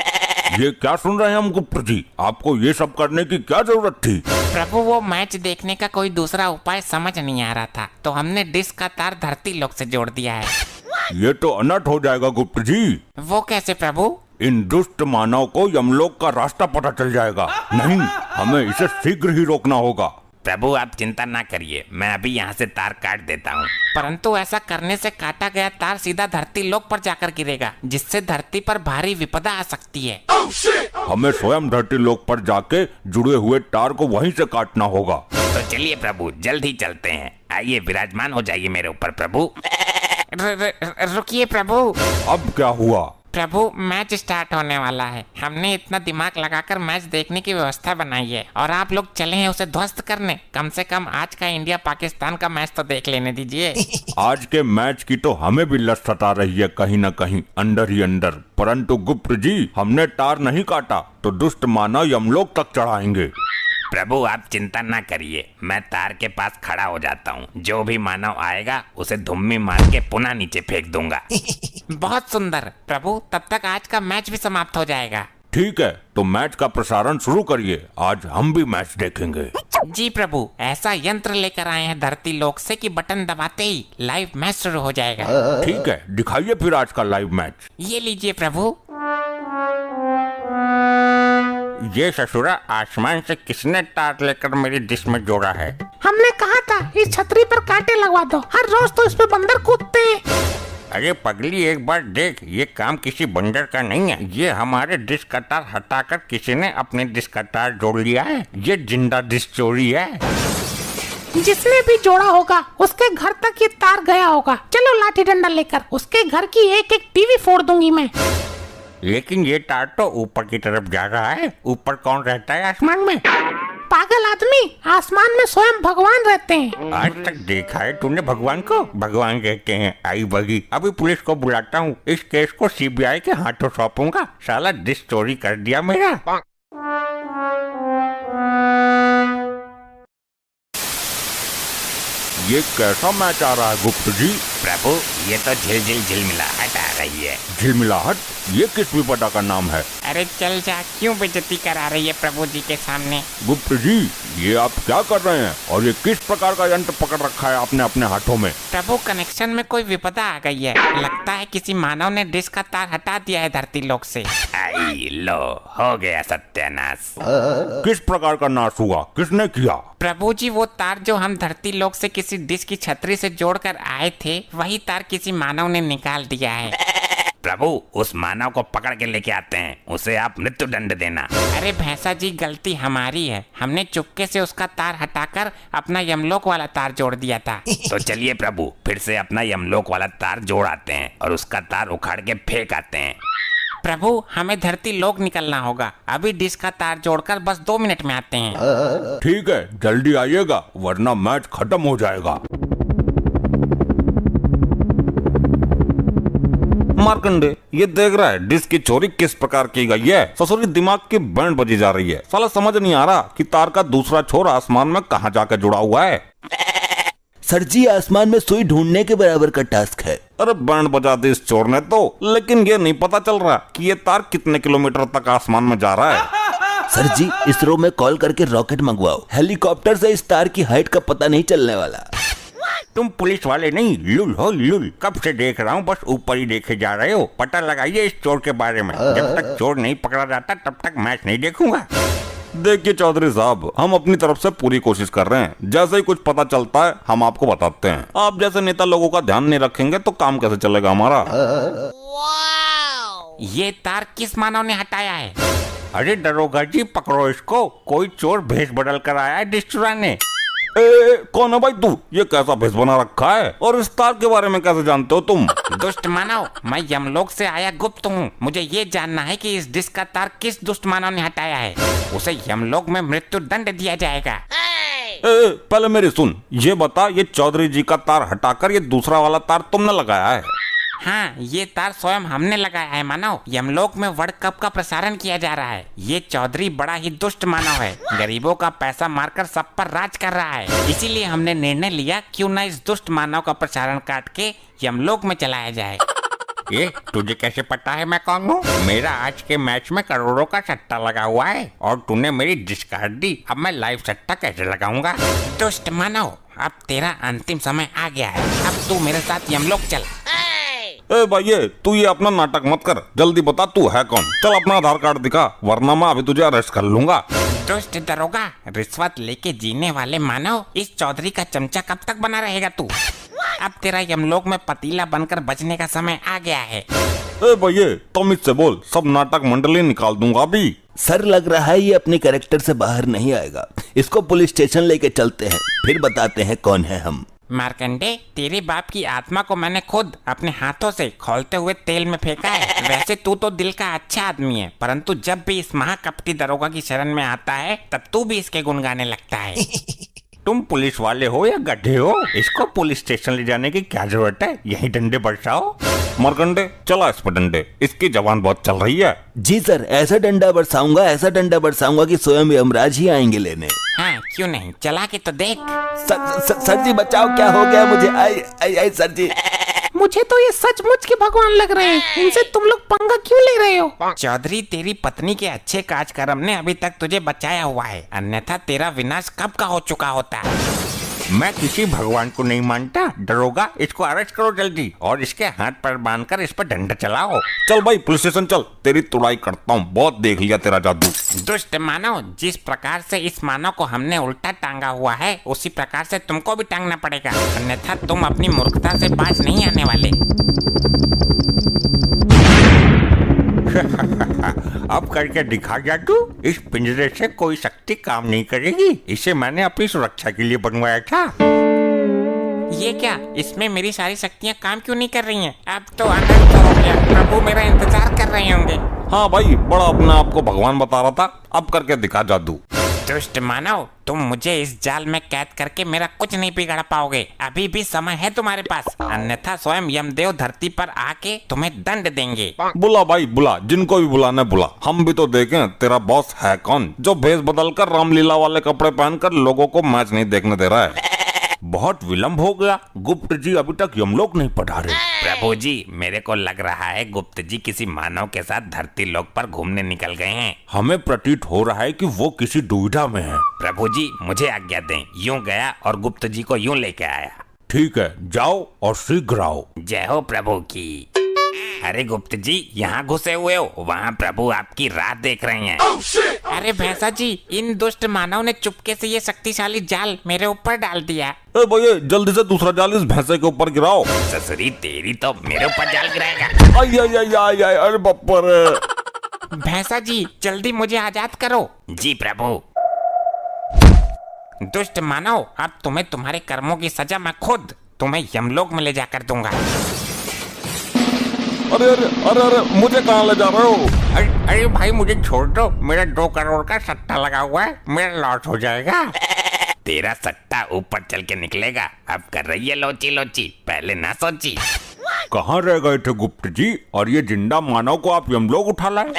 ये क्या सुन रहे हैं हम गुप्त जी? आपको ये सब करने की क्या जरूरत थी? प्रभु वो मैच देखने का कोई दूसरा उपाय समझ नहीं आ रहा था, तो हमने डिश का तार धरती लोक से जोड़ दिया है। ये तो अनर्थ हो जाएगा गुप्त जी। वो कैसे प्रभु? इन दुष्ट मानव को यमलोक का रास्ता पता चल जाएगा। नहीं, हमें इसे शीघ्र ही रोकना होगा। प्रभु आप चिंता ना करिए, मैं अभी यहाँ से तार काट देता हूँ। परंतु ऐसा करने से काटा गया तार सीधा धरती लोक पर जाकर गिरेगा, जिससे धरती पर भारी विपदा आ सकती है। हमें स्वयं धरती लोक पर जाके जुड़े हुए तार को वहीं से काटना होगा। तो चलिए प्रभु, जल्द ही चलते हैं। आइए विराजमान हो जाइए मेरे ऊपर प्रभु। रुकिए प्रभु। अब क्या हुआ? प्रभु मैच स्टार्ट होने वाला है। हमने इतना दिमाग लगाकर मैच देखने की व्यवस्था बनाई है और आप लोग चले हैं उसे ध्वस्त करने। कम से कम आज का इंडिया पाकिस्तान का मैच तो देख लेने दीजिए। आज के मैच की तो हमें भी लत सता रही है कहीं न कहीं अंदर ही अंदर। परंतु गुप्त जी हमने तार नहीं काटा तो दुष्ट मानव यमलोक तक चढ़ाएंगे। प्रभु आप चिंता ना करिए, मैं तार के पास खड़ा हो जाता हूँ। जो भी मानव आएगा उसे धुम्मी मार के पुनः नीचे फेंक दूंगा। बहुत सुंदर प्रभु, तब तक आज का मैच भी समाप्त हो जाएगा। ठीक है, तो मैच का प्रसारण शुरू करिए, आज हम भी मैच देखेंगे। जी प्रभु, ऐसा यंत्र लेकर आए हैं धरती लोक से कि बटन दबाते ही लाइव मैच शुरू हो जाएगा। ठीक है, दिखाइए फिर आज का लाइव मैच। ये लीजिए प्रभु। ये ससुरा आसमान से किसने तार लेकर मेरी डिश में जोड़ा है? हमने कहा था इस छतरी पर कांटे लगवा दो, हर रोज तो इस पे बंदर कूदते हैं। अरे पगली, एक बार देख, ये काम किसी बंदर का नहीं है। ये हमारे डिश का तार हटाकर किसी ने अपने डिश का तार जोड़ लिया है। ये जिंदा डिश चोरी है। जिसने भी जोड़ा होगा उसके घर तक ये तार गया होगा। चलो लाठी डंडा लेकर उसके घर की एक एक टीवी फोड़ दूंगी मैं। लेकिन ये तार तो ऊपर की तरफ जा रहा है। ऊपर कौन रहता है आसमान में? पागल आदमी, आसमान में स्वयं भगवान रहते हैं। आज तक देखा है तूने भगवान को? भगवान कहते हैं। आई बगी, अभी पुलिस को बुलाता हूँ, इस केस को सीबीआई के हाथों सौंपूंगा। साला डिश चोरी कर दिया मेरा। ये कैसा मैच आ रहा है गुप्त जी? प्रभु ये तो झिलझिल झिलमिलाहट आ रही है। झिलमिलाहट? ये किस विपदा का नाम है? अरे चल जा, क्यों बेइज्जती करा रही है प्रभु जी के सामने? गुप्त जी, ये आप क्या कर रहे हैं और ये किस प्रकार का यंत्र पकड़ रखा है आपने अपने हाथों में? प्रभु कनेक्शन में कोई विपदा आ गई है। लगता है किसी मानव ने डिश का तार हटा दिया है धरती लोक से। आई लो, हो गया सत्यानाश। किस प्रकार का नाश हुआ? किसने किया? प्रभु जी, वो तार जो हम धरती लोक से किसी डिश की छतरी से जोड़कर आए थे, वही तार किसी मानव ने निकाल दिया है। प्रभु उस मानव को पकड़ के लेके आते हैं, उसे आप मृत्यु दंड देना। अरे भैंसा जी, गलती हमारी है। हमने चुपके से उसका तार हटाकर अपना यमलोक वाला तार जोड़ दिया था। तो चलिए प्रभु, फिर से अपना यमलोक वाला तार जोड़ आते हैं और उसका तार उखाड़ के फेंक आते हैं। प्रभु हमें धरती लोक निकलना होगा। अभी डिश का तार जोड़कर बस 2 मिनट में आते हैं। ठीक है, जल्दी आइएगा वरना मैच खत्म हो जाएगा। मार्कंडे, ये देख रहा है डिश की चोरी किस प्रकार की गई है। ससुर की दिमाग की बैंड बजी जा रही है। साला समझ नहीं आ रहा कि तार का दूसरा छोर आसमान में कहाँ जाकर जुड़ा हुआ है। सर जी, आसमान में सुई ढूंढने के बराबर का टास्क है। अरे बैंड बजा दी इस चोर ने तो, लेकिन ये नहीं पता चल रहा कि ये तार कितने किलोमीटर तक आसमान में जा रहा है। सर जी, इसरो में कॉल करके रॉकेट मंगवाओ। हेलीकॉप्टर से इस तार की हाइट का पता नहीं चलने वाला। तुम पुलिस वाले नहीं, लुल हो लुल। कब से देख रहा हूँ, बस ऊपर ही देखे जा रहे हो। पता लगाइए इस चोर के बारे में। जब तक चोर नहीं पकड़ा जाता तब तक मैच नहीं देखूंगा। देखिए चौधरी साहब, हम अपनी तरफ से पूरी कोशिश कर रहे हैं। जैसे ही कुछ पता चलता है हम आपको बताते हैं। आप जैसे नेता लोगों का ध्यान नहीं रखेंगे तो काम कैसे चलेगा हमारा। ये तार किस मानव ने हटाया है? अरे दरोगा जी, पकड़ो इसको। कोई चोर भेष बदल कर आया है डिश चुराने। कौन है भाई तू? ये कैसा भेष बना रखा है और इस तार के बारे में कैसे जानते हो तुम? दुष्ट मानव, मैं यमलोक से आया गुप्त हूँ। मुझे ये जानना है कि इस डिश का तार किस दुष्ट मानव ने हटाया है। उसे यमलोक में मृत्यु दंड दिया जाएगा। पहले मेरी सुन, ये बता, ये चौधरी जी का तार हटाकर ये दूसरा वाला तार तुमने लगाया है? हाँ, ये तार स्वयं हमने लगाया है मानव। यमलोक में वर्ल्ड कप का प्रसारण किया जा रहा है। ये चौधरी बड़ा ही दुष्ट मानव है। गरीबों का पैसा मारकर सब पर राज कर रहा है। इसीलिए हमने निर्णय लिया क्यों न इस दुष्ट मानव का प्रसारण काट के यमलोक में चलाया जाए। ये तुझे कैसे पता है मैं कौन हूँ? मेरा आज के मैच में करोड़ों का सट्टा लगा हुआ है और तूने मेरी डिश काट दी। अब मैं लाइव सट्टा कैसे लगाऊंगा? दुष्ट मानव, अब तेरा अंतिम समय आ गया है। अब तू मेरे साथ यमलोक चल। भाई तू ये अपना नाटक मत कर, जल्दी बता तू है कौन। चल अपना आधार कार्ड दिखा, वरना मैं अभी तुझे अरेस्ट कर लूंगा। दुष्ट दरोगा, रिश्वत लेके जीने वाले मानव, इस चौधरी का चमचा कब तक बना रहेगा तू? अब तेरा यमलोक में पतीला बनकर बजने का समय आ गया है। भैया तुम इससे बोल, सब नाटक मंडली निकाल दूंगा अभी। सर, लग रहा है ये अपनी कैरेक्टर से बाहर नहीं आएगा। इसको पुलिस स्टेशन लेके चलते हैं, फिर बताते हैं कौन है हम। मार्कंडे, तेरे बाप की आत्मा को मैंने खुद अपने हाथों से खौलते हुए तेल में फेंका है। वैसे तू तो दिल का अच्छा आदमी है, परंतु जब भी इस महाकपटी दरोगा की शरण में आता है तब तू भी इसके गुण गाने लगता है। तुम पुलिस वाले हो या गड्ढे हो? इसको पुलिस स्टेशन ले जाने की क्या जरूरत है, यही डंडे बरसाओ। मरकंडे चला इस पर डंडे, इसकी जबान बहुत चल रही है। जी सर, ऐसा डंडा बरसाऊंगा कि स्वयं यमराज ही आएंगे लेने। हाँ क्यों नहीं, चला के तो देख। सर जी बचाओ, क्या हो गया मुझे? आई सर जी। मुझे तो ये सचमुच के भगवान लग रहे हैं, इनसे तुम लोग पंगा क्यों ले रहे हो? चौधरी, तेरी पत्नी के अच्छे काज कर्म ने अभी तक तुझे बचाया हुआ है, अन्यथा तेरा विनाश कब का हो चुका होता। मैं किसी भगवान को नहीं मानता। दरोगा, इसको अरेस्ट करो जल्दी और इसके हाथ पर बांधकर इस पर डंडा चलाओ। चल भाई पुलिस स्टेशन चल, तेरी तुड़ाई करता हूँ, बहुत देख लिया तेरा जादू। दुष्ट मानव, जिस प्रकार से इस मानव को हमने उल्टा टांगा हुआ है उसी प्रकार से तुमको भी टांगना पड़ेगा, अन्यथा तुम अपनी मूर्खता से बाज नहीं आने वाले। अब करके दिखा जादू। इस पिंजरे से कोई शक्ति काम नहीं करेगी, इसे मैंने अपनी सुरक्षा के लिए बनवाया था। ये क्या, इसमें मेरी सारी शक्तियाँ काम क्यों नहीं कर रही हैं? अब तो अनर्थ हो गया, प्रभु मेरा इंतजार कर रहे होंगे। हाँ भाई, बड़ा अपने आप को भगवान बता रहा था, अब करके दिखा जादू। दुष्ट मानव, तुम मुझे इस जाल में कैद करके मेरा कुछ नहीं बिगाड़ पाओगे। अभी भी समय है तुम्हारे पास, अन्यथा स्वयं यमदेव धरती पर आके तुम्हें दंड देंगे। बुला भाई बुला, जिनको भी बुलाना बुला, हम भी तो देखें तेरा बॉस है कौन, जो भेष बदलकर रामलीला वाले कपड़े पहनकर लोगों को मैच नहीं देखने दे रहा है। बहुत विलंब हो गया, गुप्त जी अभी तक यमलोक नहीं पधारे। प्रभु जी, मेरे को लग रहा है गुप्त जी किसी मानव के साथ धरती लोक पर घूमने निकल गए हैं। हमें प्रतीत हो रहा है कि वो किसी दुविधा में है। प्रभु जी मुझे आज्ञा दें, यूं गया और गुप्त जी को यूं लेके आया। ठीक है, जाओ और शीघ्र आओ। जय हो प्रभु की। अरे गुप्त जी, यहाँ घुसे हुए हो, वहाँ प्रभु आपकी राह देख रहे हैं। अरे भैंसा जी, इन दुष्ट मानव ने चुपके से ये शक्तिशाली जाल मेरे ऊपर डाल दिया। भैया जल्दी से दूसरा जाल इस भैंसे के ऊपर गिराओ। ससुरी तेरी तो मेरे ऊपर जाल गिराएगा। आई, अरे बप्पा रे। भैंसा जी, जल्दी मुझे आजाद करो। जी प्रभु। दुष्ट मानव, अब तुम्हें तुम्हारे कर्मों की सजा मैं खुद तुम्हें यमलोक में ले जाकर दूंगा। अरे मुझे कहाँ ले जा रहे हो? अरे भाई मुझे छोड़ दो, मेरा 2 करोड़ का सट्टा लगा हुआ है, मेरा लॉस हो जाएगा। तेरा सट्टा ऊपर चल के निकलेगा, अब कर रही है लोची लोची, पहले ना सोची। कहाँ रह गए थे गुप्त जी, और ये जिंदा मानव को आप यमलोक उठा लाए?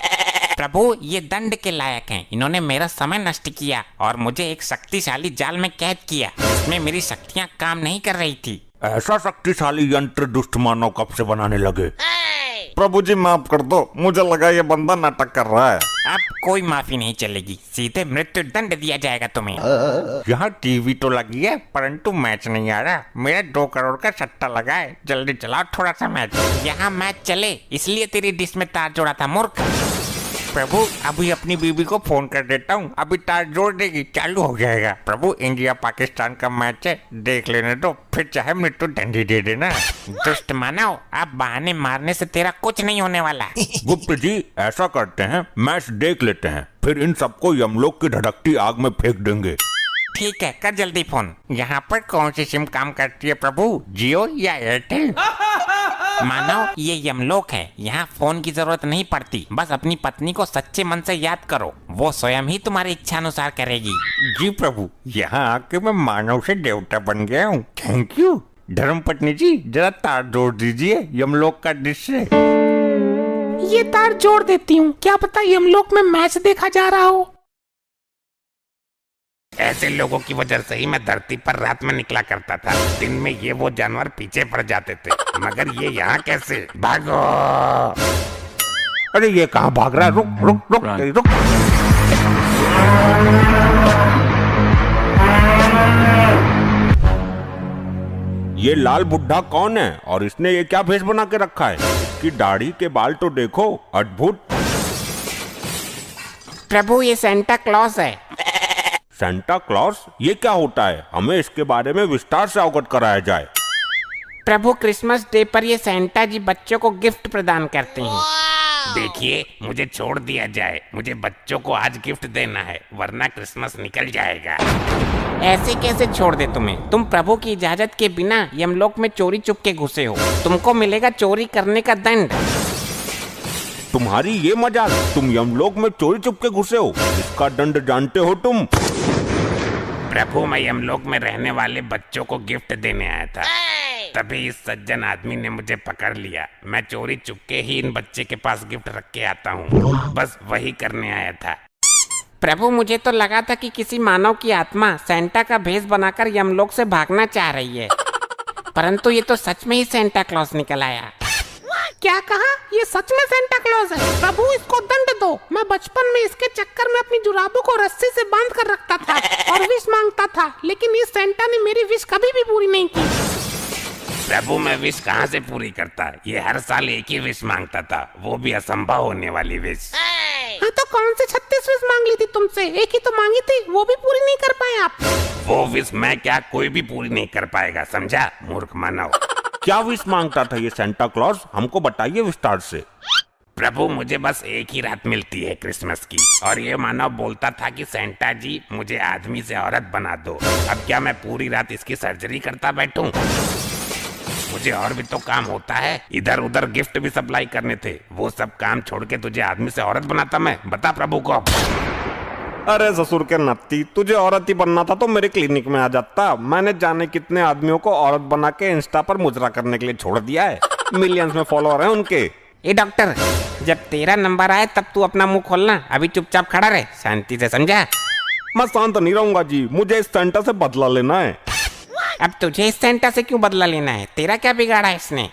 प्रभु, ये दंड के लायक हैं। इन्होंने मेरा समय नष्ट किया और मुझे एक शक्तिशाली जाल में कैद किया, इसमें मेरी शक्तियाँ काम नहीं कर रही थी। ऐसा शक्तिशाली यंत्र दुष्ट मानव कब से बनाने लगे? प्रभु जी माफ कर दो, मुझे लगा ये बंदा नाटक कर रहा है। अब कोई माफी नहीं चलेगी, सीधे मृत्यु दंड दिया जाएगा तुम्हें। यहाँ टीवी तो लगी है परंतु मैच नहीं आ रहा। मेरा 2 करोड़ का सट्टा लगा है, जल्दी चलाओ थोड़ा सा मैच। यहाँ मैच चले इसलिए तेरी डिश में तार जोड़ा था मूर्ख। प्रभु, अभी अपनी बीबी को फोन कर देता हूँ, अभी तार जोड़ देगी, चालू हो जाएगा। प्रभु, इंडिया पाकिस्तान का मैच है, देख लेने दो, फिर चाहे मृत्यु दंड ही दे देना। दुष्ट मानव, अब बहाने मारने से तेरा कुछ नहीं होने वाला। गुप्त जी, ऐसा करते हैं, मैच देख लेते हैं, फिर इन सबको यमलोक की धड़कती आग में फेंक देंगे। ठीक है, कर जल्दी फोन। यहाँ पर कौन सी सिम काम करती है प्रभु, जियो या एयरटेल? मानव, ये यमलोक है, यहाँ फोन की जरूरत नहीं पड़ती। बस अपनी पत्नी को सच्चे मन से याद करो, वो स्वयं ही तुम्हारी इच्छा अनुसार करेगी। जी प्रभु, यहाँ आके मैं मानव से देवता बन गया हूँ, थैंक यू। धर्म पत्नी जी, जरा तार जोड़ दीजिए यमलोक का डिश से। ये तार जोड़ देती हूँ, क्या पता यमलोक में मैच देखा जा रहा हो। ऐसे लोगों की वजह से ही मैं धरती पर रात में निकला करता था, दिन में ये वो जानवर पीछे पड़ जाते थे, मगर ये यहाँ कैसे? भागो! अरे ये कहाँ भाग रहा है? रुक रुक रुक रुक। ये लाल बुढ़ा कौन है और इसने ये क्या भेष बना के रखा है? इसकी दाढ़ी के बाल तो देखो, अद्भुत। प्रभु, ये सेंटा क्लॉस है। Santa Claus? ये क्या होता है? हमें इसके बारे में विस्तार से अवगत कराया जाए। प्रभु, क्रिसमस डे पर ये सेंटा जी बच्चों को गिफ्ट प्रदान करते हैं। देखिए, मुझे छोड़ दिया जाए, मुझे बच्चों को आज गिफ्ट देना है, वरना क्रिसमस निकल जाएगा। ऐसे कैसे छोड़ दे तुम्हें? तुम प्रभु की इजाजत के बिना यमलोक में चोरी चुप के घुसे हो, तुमको मिलेगा चोरी करने का दंड। तुम्हारी ये मजाक, तुम यमलोक में चोरी चुप के घुसे हो, इसका दंड जानते हो तुम? प्रभु, मैं यमलोक में रहने वाले बच्चों को गिफ्ट देने आया था, तभी इस सज्जन आदमी ने मुझे पकड़ लिया। मैं चोरी चुपके ही इन बच्चे के पास गिफ्ट रख के आता हूँ, बस वही करने आया था। प्रभु, मुझे तो लगा था कि किसी मानव की आत्मा सेंटा का भेष बनाकर यमलोक से भागना चाह रही है, परंतु ये तो सच में ही सेंटा क्लॉज निकल आया। क्या कहा? ये सच में सेंटा क्लॉज है? प्रभु, इसको दंड दो। मैं बचपन में इसके चक्कर में अपनी जुराबों को रस्सी से बांध कर रखता था और विश मांगता था, लेकिन इस सेंटा ने मेरी विश कभी भी पूरी नहीं की। प्रभु, मैं विश कहाँ से पूरी करता? ये हर साल एक ही विश मांगता था, वो भी असंभव होने वाली विश। हाँ, तो कौन से 36 विश मांग ली थी तुमसे? एक ही तो मांगी थी, वो भी पूरी नहीं कर पाए आप। वो विश मैं क्या, कोई भी पूरी नहीं कर पाएगा, समझा मूर्ख मानव। क्या विश मांगता था ये सेंटा क्लॉज? हमको बताइए विस्तार से। प्रभु, मुझे बस एक ही रात मिलती है क्रिसमस की, और ये मानव बोलता था कि सेंटा जी मुझे आदमी से औरत बना दो। अब क्या मैं पूरी रात इसकी सर्जरी करता बैठूं? मुझे और भी तो काम होता है, इधर उधर गिफ्ट भी सप्लाई करने थे, वो सब काम छोड़ के तुझे आदमी से औरत बनाता मैं? बता प्रभु को। अरे ससुर के नत्ती, तुझे औरत ही बनना था तो मेरे क्लिनिक में आ जाता। मैंने जाने कितने आदमियों को औरत बना के इंस्टा पर मुजरा करने के लिए छोड़ दिया है। मिलियंस में फॉलोअर हैं उनके। ए डॉक्टर, जब तेरा नंबर आए तब तू अपना मुंह खोलना, अभी चुपचाप खड़ा रहे, शांति से, समझा? मैं शांत नहीं रहूंगा जी, मुझे इस सेंटा से बदला लेना है। अब तुझे इस सेंटा से क्यों बदला लेना है? तेरा क्या बिगाड़ा है इसने?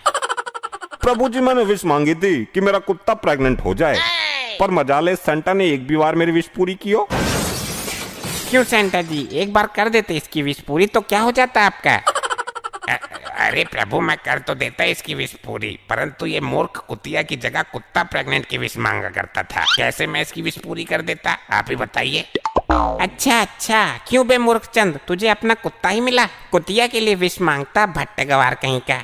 प्रभु जी, मैंने विश मांगी थी कि मेरा कुत्ता प्रेग्नेंट हो जाए, पर मजाले इस सेंटा ने एक भी बार मेरी विश पूरी की हो। क्यों सेंटा जी, एक बार कर देते इसकी विश पूरी तो क्या हो जाता है आपका? अरे प्रभु, मैं कर तो देता इसकी विश पूरी, परंतु ये मूर्ख कुतिया की जगह कुत्ता प्रेग्नेंट की विश मांगा करता था। कैसे मैं इसकी विश पूरी कर देता, आप ही बताइए। अच्छा, क्यों बे मूर्ख चंद, तुझे अपना कुत्ता ही मिला, कुतिया के लिए विश मांगता, भट्टे गवार कहीं का।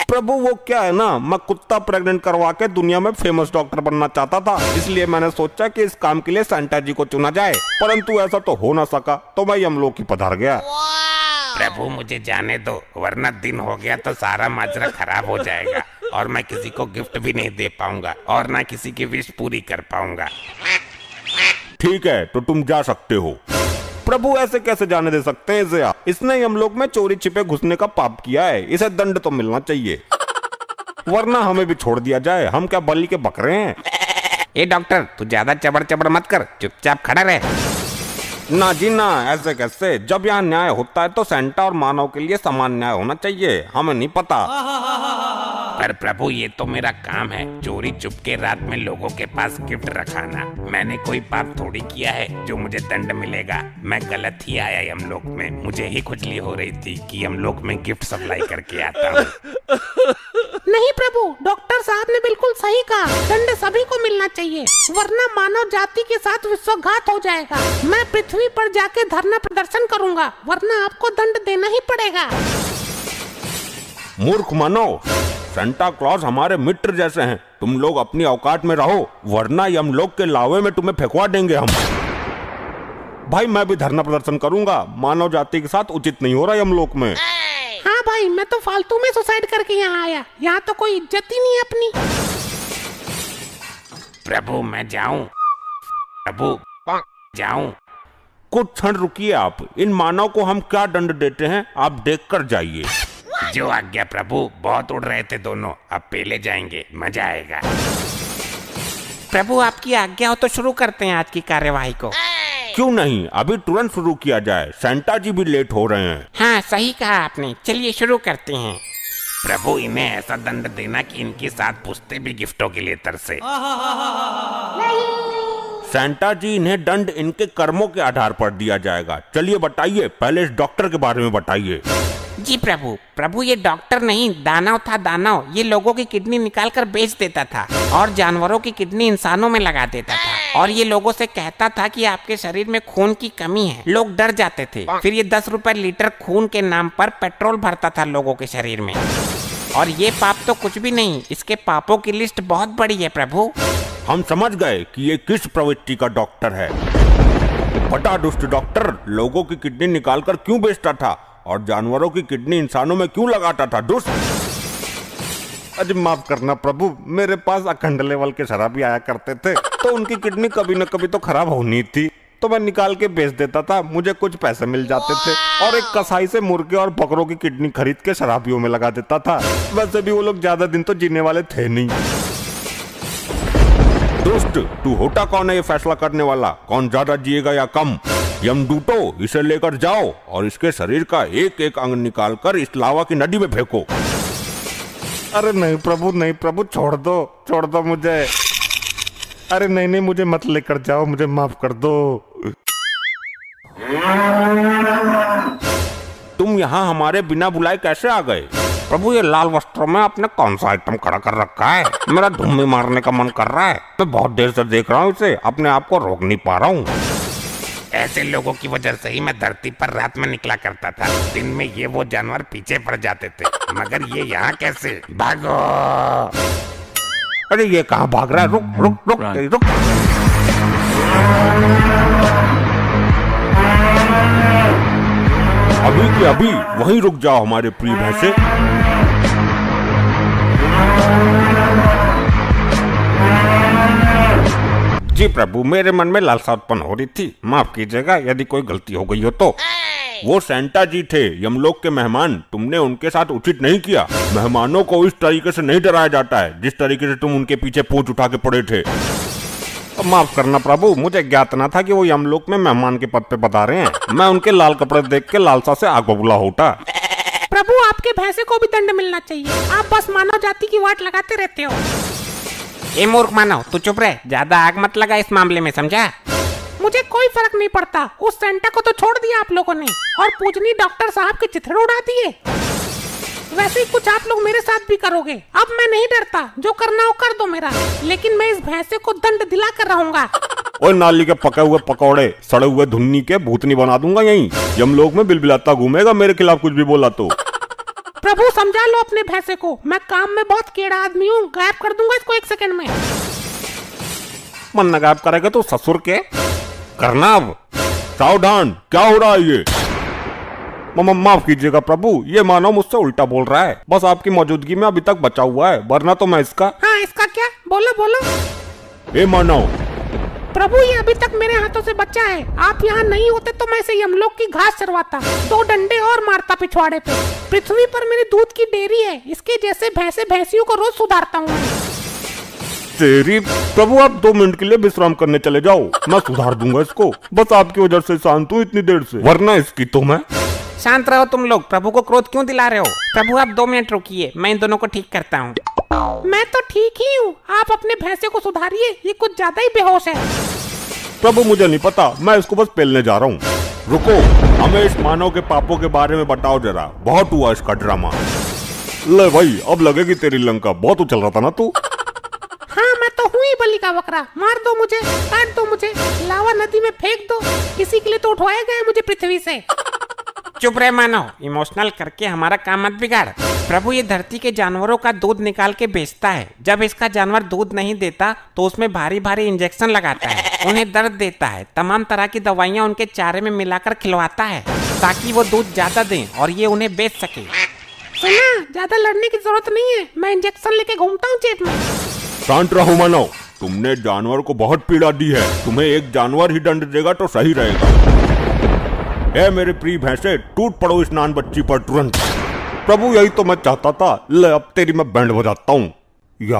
प्रभु, वो क्या है ना, मैं कुत्ता प्रेग्नेंट करवा के दुनिया में फेमस डॉक्टर बनना चाहता था, इसलिए मैंने सोचा कि इस काम के लिए सेंटा जी को चुना जाए, परंतु ऐसा तो हो ना सका, तो मैं यमलोक ही पधार गया। प्रभु, मुझे जाने दो, वरना दिन हो गया तो सारा माजरा खराब हो जाएगा और मैं किसी को गिफ्ट भी नहीं दे पाऊंगा और ना किसी की विश पूरी कर पाऊंगा। ठीक है, तो तुम जा सकते हो। प्रभु, ऐसे कैसे जाने दे सकते हैं इसे? इसने यमलोक में चोरी छिपे घुसने का पाप किया है, इसे दंड तो मिलना चाहिए, वरना हमें भी छोड़ दिया जाए। हम क्या बलि के बकरे हैं? ए डॉक्टर, तू ज्यादा चबड़ मत कर, चुपचाप खड़ा रहे। ना जी ना, ऐसे कैसे? जब यहाँ न्याय होता है तो सेंटा और मानव के लिए समान न्याय होना चाहिए, हमें नहीं पता। पर प्रभु, ये तो मेरा काम है, चोरी चुपके रात में लोगों के पास गिफ्ट रखाना। मैंने कोई पाप थोड़ी किया है जो मुझे दंड मिलेगा। मैं गलत ही आया यमलोक में, मुझे ही खुजली हो रही थी कि यमलोक में गिफ्ट सप्लाई करके आता हूँ। नहीं प्रभु, डॉक्टर साहब ने बिल्कुल सही कहा, दंड सभी को मिलना चाहिए, वरना मानव जाति के साथ विश्वघात हो जाएगा। मैं पृथ्वी पर जाके धरना प्रदर्शन करूंगा, वरना आपको दंड देना ही पड़ेगा। मूर्ख मानव, सेंटा क्लॉज हमारे मित्र जैसे हैं, तुम लोग अपनी औकात में रहो, वरना यमलोक के लावे में तुम्हें फेंकवा देंगे हम। भाई, मैं भी धरना प्रदर्शन करूंगा, मानव जाति के साथ उचित नहीं हो रहा यमलोक में। हाँ भाई, मैं तो फालतू में सुसाइड करके यहाँ आया, यहाँ तो कोई इज्जत ही नहीं है अपनी। प्रभु, मैं जाऊं? प्रभु, जाऊं? कुछ क्षण रुकिए आप, इन मानव को हम क्या दंड देते हैं आप देख कर जाइए। जो आज्ञा प्रभु, बहुत उड़ रहे थे दोनों, अब पहले जाएंगे, मजा आएगा। प्रभु, आपकी आज्ञा हो तो शुरू करते हैं आज की कार्यवाही को। क्यों नहीं, अभी तुरंत शुरू किया जाए, सेंटा जी भी लेट हो रहे हैं। हाँ, सही कहा आपने, चलिए शुरू करते हैं। प्रभु, इन्हें ऐसा दंड देना कि इनके साथ पुश्ते भी गिफ्टों के लिए तरसे। सेंटा जी, इन्हें दंड इनके कर्मों के आधार पर दिया जाएगा। चलिए बताइए, पहले इस डॉक्टर के बारे में बताइए। जी प्रभु, ये डॉक्टर नहीं, दानव था, दानव। ये लोगों की किडनी निकाल कर बेच देता था और जानवरों की किडनी इंसानों में लगा देता था, और ये लोगों से कहता था कि आपके शरीर में खून की कमी है। लोग डर जाते थे, फिर ये 10 रुपए लीटर खून के नाम पर पेट्रोल भरता था लोगों के शरीर में। और ये पाप तो कुछ भी नहीं, इसके पापों की लिस्ट बहुत बड़ी है प्रभु। हम समझ गए कि ये किस प्रवृत्ति का डॉक्टर है। बड़ा दुष्ट डॉक्टर, लोगों की किडनी निकाल कर क्यों बेचता था और जानवरों की किडनी इंसानों में क्यों लगाता था? दुष्ट। अजी माफ करना प्रभु, मेरे पास अखंड लेवल के शराबी आया करते थे, तो उनकी किडनी कभी न कभी तो खराब होनी थी। तो मैं निकाल के बेच देता था, मुझे कुछ पैसे मिल जाते थे और एक कसाई से मुर्गे और बकरों की किडनी खरीद के शराबियों में लगा देता था। वैसे भी वो लोग ज्यादा दिन तो जीने वाले थे नहीं। दोस्त, तू होता कौन है ये फैसला करने वाला, कौन ज्यादा जिएगा या कम? यमदूतो, इसे लेकर जाओ और इसके शरीर का एक एक अंग निकालकर इस लावा की नदी में फेंको। अरे नहीं प्रभु, छोड़ दो मुझे। अरे नहीं, मुझे मत लेकर जाओ, मुझे माफ कर दो। तुम यहाँ हमारे बिना बुलाए कैसे आ गए? प्रभु, ये लाल वस्त्रों में आपने कौन सा आइटम खड़ा कर रखा है? मेरा धुम्मी मारने का मन कर रहा है। मैं बहुत देर से देख रहा हूँ इसे, अपने आप को रोक नहीं पा रहा हूँ। ऐसे लोगों की वजह से ही मैं धरती पर रात में निकला करता था। दिन में ये वो जानवर पीछे पड़ जाते थे, मगर ये यहाँ कैसे? भागो! अरे ये कहाँ भाग रहा है? रुक। अभी की अभी वहीं रुक जाओ हमारे प्रिय भैंसे। जी प्रभु, मेरे मन में लालसा उत्पन्न हो रही थी, माफ कीजिएगा यदि कोई गलती हो गई हो तो। वो सेंटा जी थे, यमलोक के मेहमान, तुमने उनके साथ उचित नहीं किया। मेहमानों को इस तरीके से नहीं डराया जाता है जिस तरीके से तुम उनके पीछे पूंछ उठा के पड़े थे। अब माफ करना प्रभु, मुझे ज्ञात न था कि वो यमलोक में मेहमान के पद पे बता रहे हैं। मैं उनके लाल कपड़े देख के लालसा से आग बबूला होता। प्रभु, आपके भैंसे को भी दंड मिलना चाहिए, आप बस मानव जाति की वाट लगाते रहते हो। ए मूर्ख मानव, तू चुप रहे, ज्यादा आग मत लगा इस मामले में, समझा? मुझे कोई फर्क नहीं पड़ता, उस सेंटा को तो छोड़ दिया आप लोगों ने और पूजनी डॉक्टर साहब के चिथड़े उड़ा दिए। वैसे ही कुछ आप लोग मेरे साथ भी करोगे। अब मैं नहीं डरता, जो करना हो कर दो मेरा, लेकिन मैं इस भैंसे को दंड दिला कर रहूंगा। और नाली के पके हुए पकौड़े, सड़े हुए धुन्नी के भूतनी बना दूंगा यहीं। यमलोक में बिलबिलाता घूमेगा मेरे खिलाफ कुछ भी बोला तो। प्रभु, समझा लो अपने भैंसे को, मैं काम में बहुत केड़ा आदमी हूँ, गायब कर दूंगा इसको 1 सेकंड में। मन न गायब करेगा तो ससुर के करना। अब सावधान, क्या हो रहा है ये? माफ कीजिएगा प्रभु, ये मानव मुझसे उल्टा बोल रहा है, बस आपकी मौजूदगी में अभी तक बचा हुआ है, वरना तो मैं इसका। हाँ, इसका क्या? बोलो। ए मानव। प्रभु, ये अभी तक मेरे हाथों से बचा है, आप यहाँ नहीं होते तो मैं इसे यमलोक की घास चरवाता, 2 डंडे और मारता पिछवाड़े पे। पृथ्वी पर मेरी दूध की डेयरी है, इसके जैसे भैंसे भैंसियों को रोज सुधारता हूँ। तेरी प्रभु, आप 2 मिनट के लिए विश्राम करने चले जाओ, मैं सुधार दूंगा इसको। बस आपकी वजह से शांत हूँ इतनी देर से, वरना इसकी तो मैं। शांत रहो तुम लोग, प्रभु को क्रोध क्यों दिला रहे हो? प्रभु, आप 2 मिनट रुकिए, मैं इन दोनों को ठीक करता हूँ। मैं तो ठीक ही हूँ, आप अपने भैंसे को सुधारिए, ये कुछ ज्यादा ही बेहोश है। प्रभु, मुझे नहीं पता, मैं इसको बस पेलने जा रहा हूँ। रुको, हमें इस मानव के पापों के बारे में बताओ जरा, बहुत हुआ इसका ड्रामा। ले भाई, अब लगेगी तेरी लंका, बहुत उछल रहा था ना तू। हाँ, मैं तो हूँ ही बलि का बकरा, मार दो मुझे, काट दो मुझे, लावा नदी में फेंक दो, इसी के लिए तो उठवाया गया मुझे पृथ्वी से। चुप रहे मानव, इमोशनल करके हमारा काम मत बिगाड़। प्रभु, ये धरती के जानवरों का दूध निकाल के बेचता है। जब इसका जानवर दूध नहीं देता तो उसमें भारी भारी इंजेक्शन लगाता है, उन्हें दर्द देता है, तमाम तरह की दवाइयाँ उनके चारे में मिलाकर खिलवाता है ताकि वो दूध ज्यादा दें और ये उन्हें बेच सके। सुना, ज्यादा लड़ने की जरूरत नहीं है, मैं इंजेक्शन लेके घूमता हूँ जेब में। शांत रहो मानव, तुमने जानवर को बहुत पीड़ा दी है, तुम्हें एक जानवर ही दंड देगा तो सही रहेगा। ए मेरे प्रिय भैंसे, टूट पड़ो इस नान बच्ची पर तुरंत। प्रभु, यही तो मैं चाहता था, ले अब तेरी मैं बैंड बजाता हूँ। या